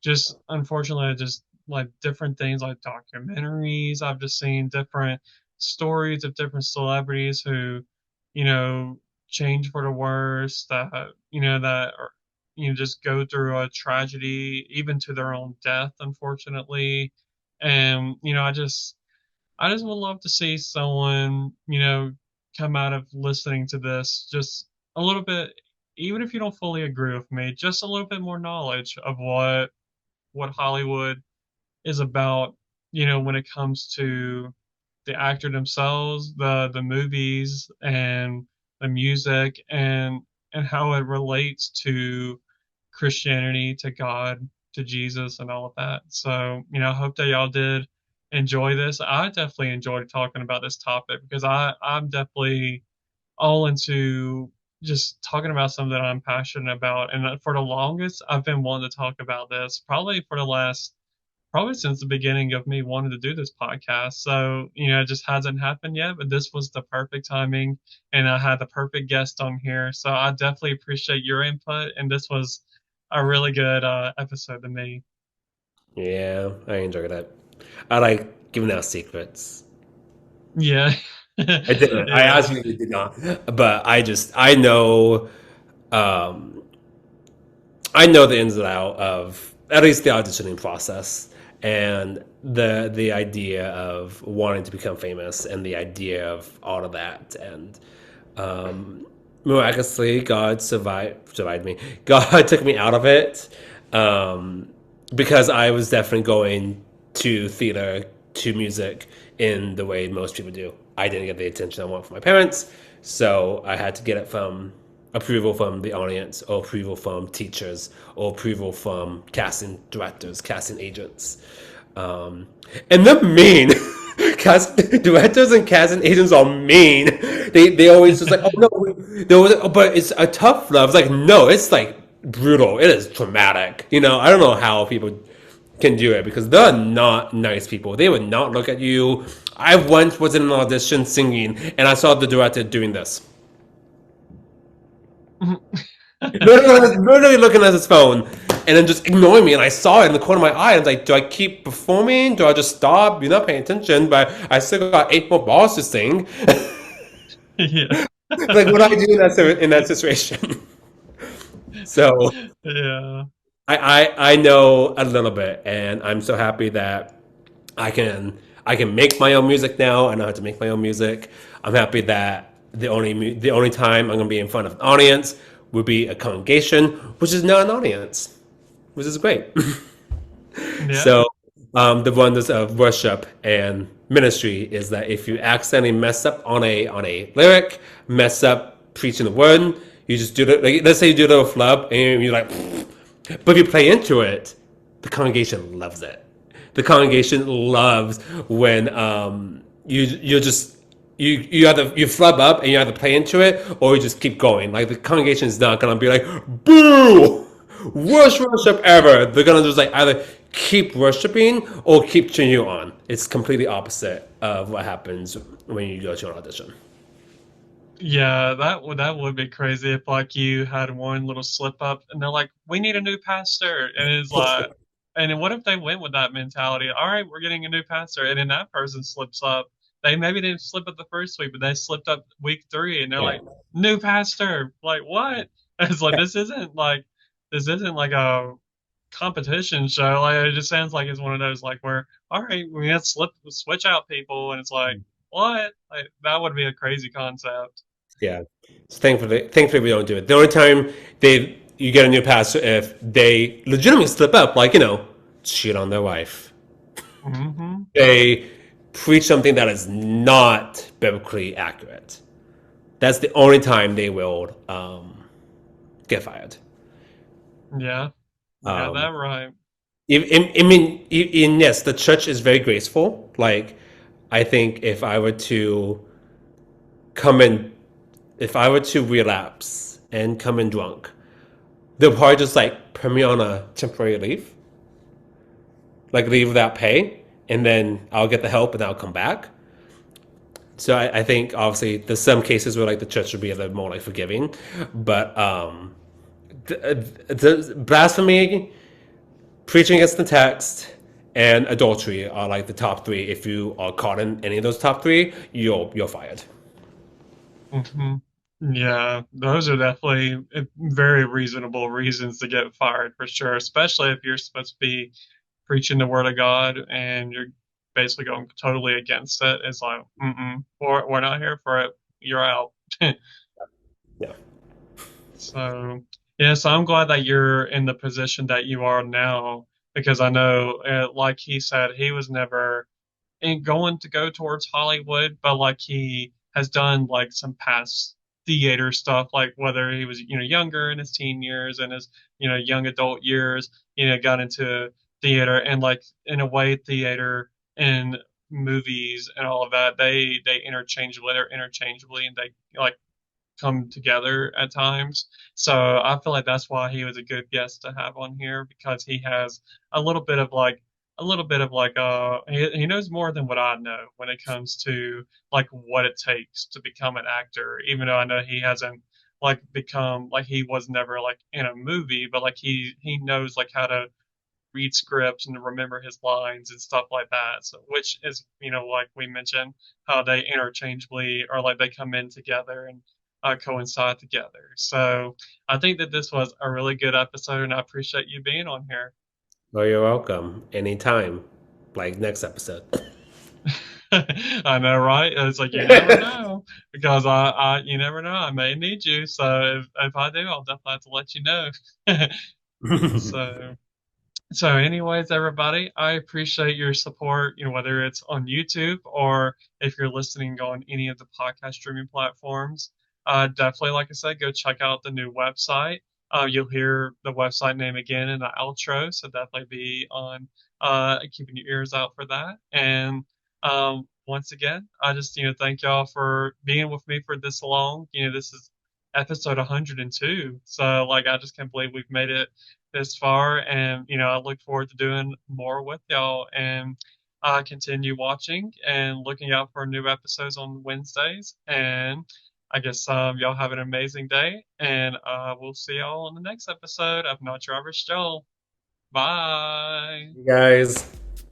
just unfortunately just like different things like documentaries. I've just seen different stories of different celebrities who, you know, change for the worse, that are, just go through a tragedy, even to their own death, unfortunately. And, I just would love to see someone, come out of listening to this just a little bit, even if you don't fully agree with me, just a little bit more knowledge of what Hollywood is about, when it comes to the actor themselves, the movies and the music and how it relates to Christianity, to God, to Jesus and all of that. So, I hope that y'all did enjoy this. I definitely enjoyed talking about this topic because I'm definitely all into just talking about something that I'm passionate about. And for the longest, I've been wanting to talk about this probably for the last probably since the beginning of me wanting to do this podcast. So, it just hasn't happened yet, but this was the perfect timing and I had the perfect guest on here. So I definitely appreciate your input and this was a really good episode to me. Yeah, I enjoy that. I like giving out secrets. Yeah. I didn't. I Yeah. actually did not. But I know um, I know the ins and out of at least the auditioning process and the idea of wanting to become famous and the idea of all of that and um, miraculously God survived me. God took me out of it um, because I was definitely going to theater to music in the way most people do. I didn't get the attention I want from my parents, so I had to get it from approval from the audience or approval from teachers or approval from casting directors, casting agents. Um, and they're mean. Cast directors and casting agents are mean. They always just like, oh no, there was, but it's a tough love. It's like no, it's like brutal. It is traumatic. I don't know how people can do it because they're not nice people. They would not look at you. I once was in an audition singing, and I saw the director doing this. Literally looking at his phone and then just ignoring me. And I saw it in the corner of my eye. I was like, do I keep performing? Do I just stop? You're not paying attention, but I still got 8 more bars to sing. Yeah. Like, what do I do in that situation? So Yeah. I know a little bit, and I'm so happy that I can make my own music now. I know how to make my own music. I'm happy that the only time I'm gonna be in front of an audience would be a congregation, which is not an audience, which is great. Yeah. So the wonders of worship and ministry is that if you accidentally mess up on a lyric, mess up preaching the word, you just do it. Like, let's say you do a little flub and you're like, but if you play into it, the congregation loves it. The congregation loves when you just you flub up and you either play into it or you just keep going. Like the congregation is not gonna be like boo, worst worship ever. They're gonna just like either keep worshiping or keep cheering you on. It's completely opposite of what happens when you go to an audition. Yeah, that would be crazy if like you had one little slip up and they're like, "We need a new pastor," and it's like, and then what if they went with that mentality? All right, we're getting a new pastor, and then that person slips up. They maybe didn't slip up the first week, but they slipped up week 3, and they're Yeah. like, "New pastor!" Like what? It's like this isn't like a competition show. Like it just sounds like it's one of those like where all right, we have to switch out people, and it's like what? Like that would be a crazy concept. Yeah. So thankfully we don't do it. The only time you get a new pastor if they legitimately slip up, like cheat on their wife. Hmm. They preach something that is not biblically accurate. That's the only time they will get fired. Yeah, you got that Um, right. I mean, yes, the church is very graceful. Like, I think come in, if I were to relapse and come in drunk, they'll probably just like put me on a temporary leave, like leave without pay, and then I'll get the help and I'll come back. So I think obviously there's some cases where like the church would be a little more like forgiving, but the blasphemy, preaching against the text, and adultery are like the top three. If you are caught in any of those top three, you're fired. Hmm. Yeah, those are definitely very reasonable reasons to get fired for sure, especially if you're supposed to be preaching the word of God and you're basically going totally against it. It's like, we're not here for it. You're out. Yeah, So, yeah, so I'm glad that you're in the position that you are now because I know, like he said, he was never ain't going to go towards Hollywood, but like he has done like some past theater stuff, like whether he was, younger in his teen years and his, young adult years, got into theater and like in a way theater and movies and all of that, they interchangeably and they like come together at times. So I feel like that's why he was a good guest to have on here because he has a little bit of like a little bit of like he knows more than what I know when it comes to like what it takes to become an actor, even though I know he hasn't like become like he was never like in a movie, but like he knows like how to read scripts and remember his lines and stuff like that. So, which is, like we mentioned, how they interchangeably or like they come in together and coincide together. So, I think that this was a really good episode, and I appreciate you being on here. Well, you're welcome. Anytime. Like next episode. I know, right? It's like you never know because you never know. I may need you, so if I do, I'll definitely have to let you know. So. So, anyways, everybody, I appreciate your support, whether it's on YouTube or if you're listening on any of the podcast streaming platforms. Definitely, like I said, go check out the new website. You'll hear the website name again in the outro, so definitely be on keeping your ears out for that. And once again, I just thank y'all for being with me for this long. This is episode 102, so like I just can't believe we've made it this far, and I look forward to doing more with y'all, and continue watching and looking out for new episodes on Wednesdays. And I guess y'all have an amazing day, and we'll see y'all on the next episode of Not Your Average Joe. Bye. You guys.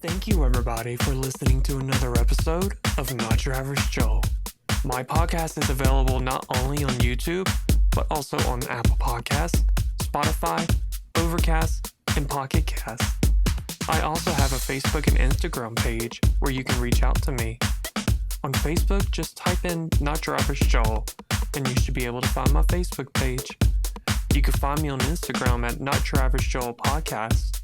Thank you, everybody, for listening to another episode of Not Your Average Joe. My podcast is available not only on YouTube, but also on Apple Podcasts, Spotify, Overcast, and Pocket Cast. I also have a Facebook and Instagram page where you can reach out to me. On Facebook, just type in Not Your Average Joel, and you should be able to find my Facebook page. You can find me on Instagram at Not Your Average Joel Podcast.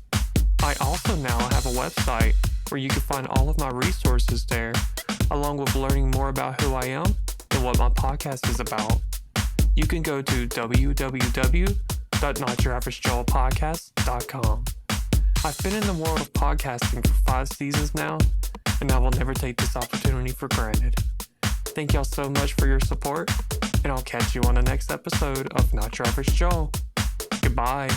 I also now have a website where you can find all of my resources there, along with learning more about who I am and what my podcast is about. You can go to www.notyouraveragejowelpodcast.com. I've been in the world of podcasting for 5 seasons now, and I will never take this opportunity for granted. Thank y'all so much for your support, and I'll catch you on the next episode of Not Your Average Joel. Goodbye.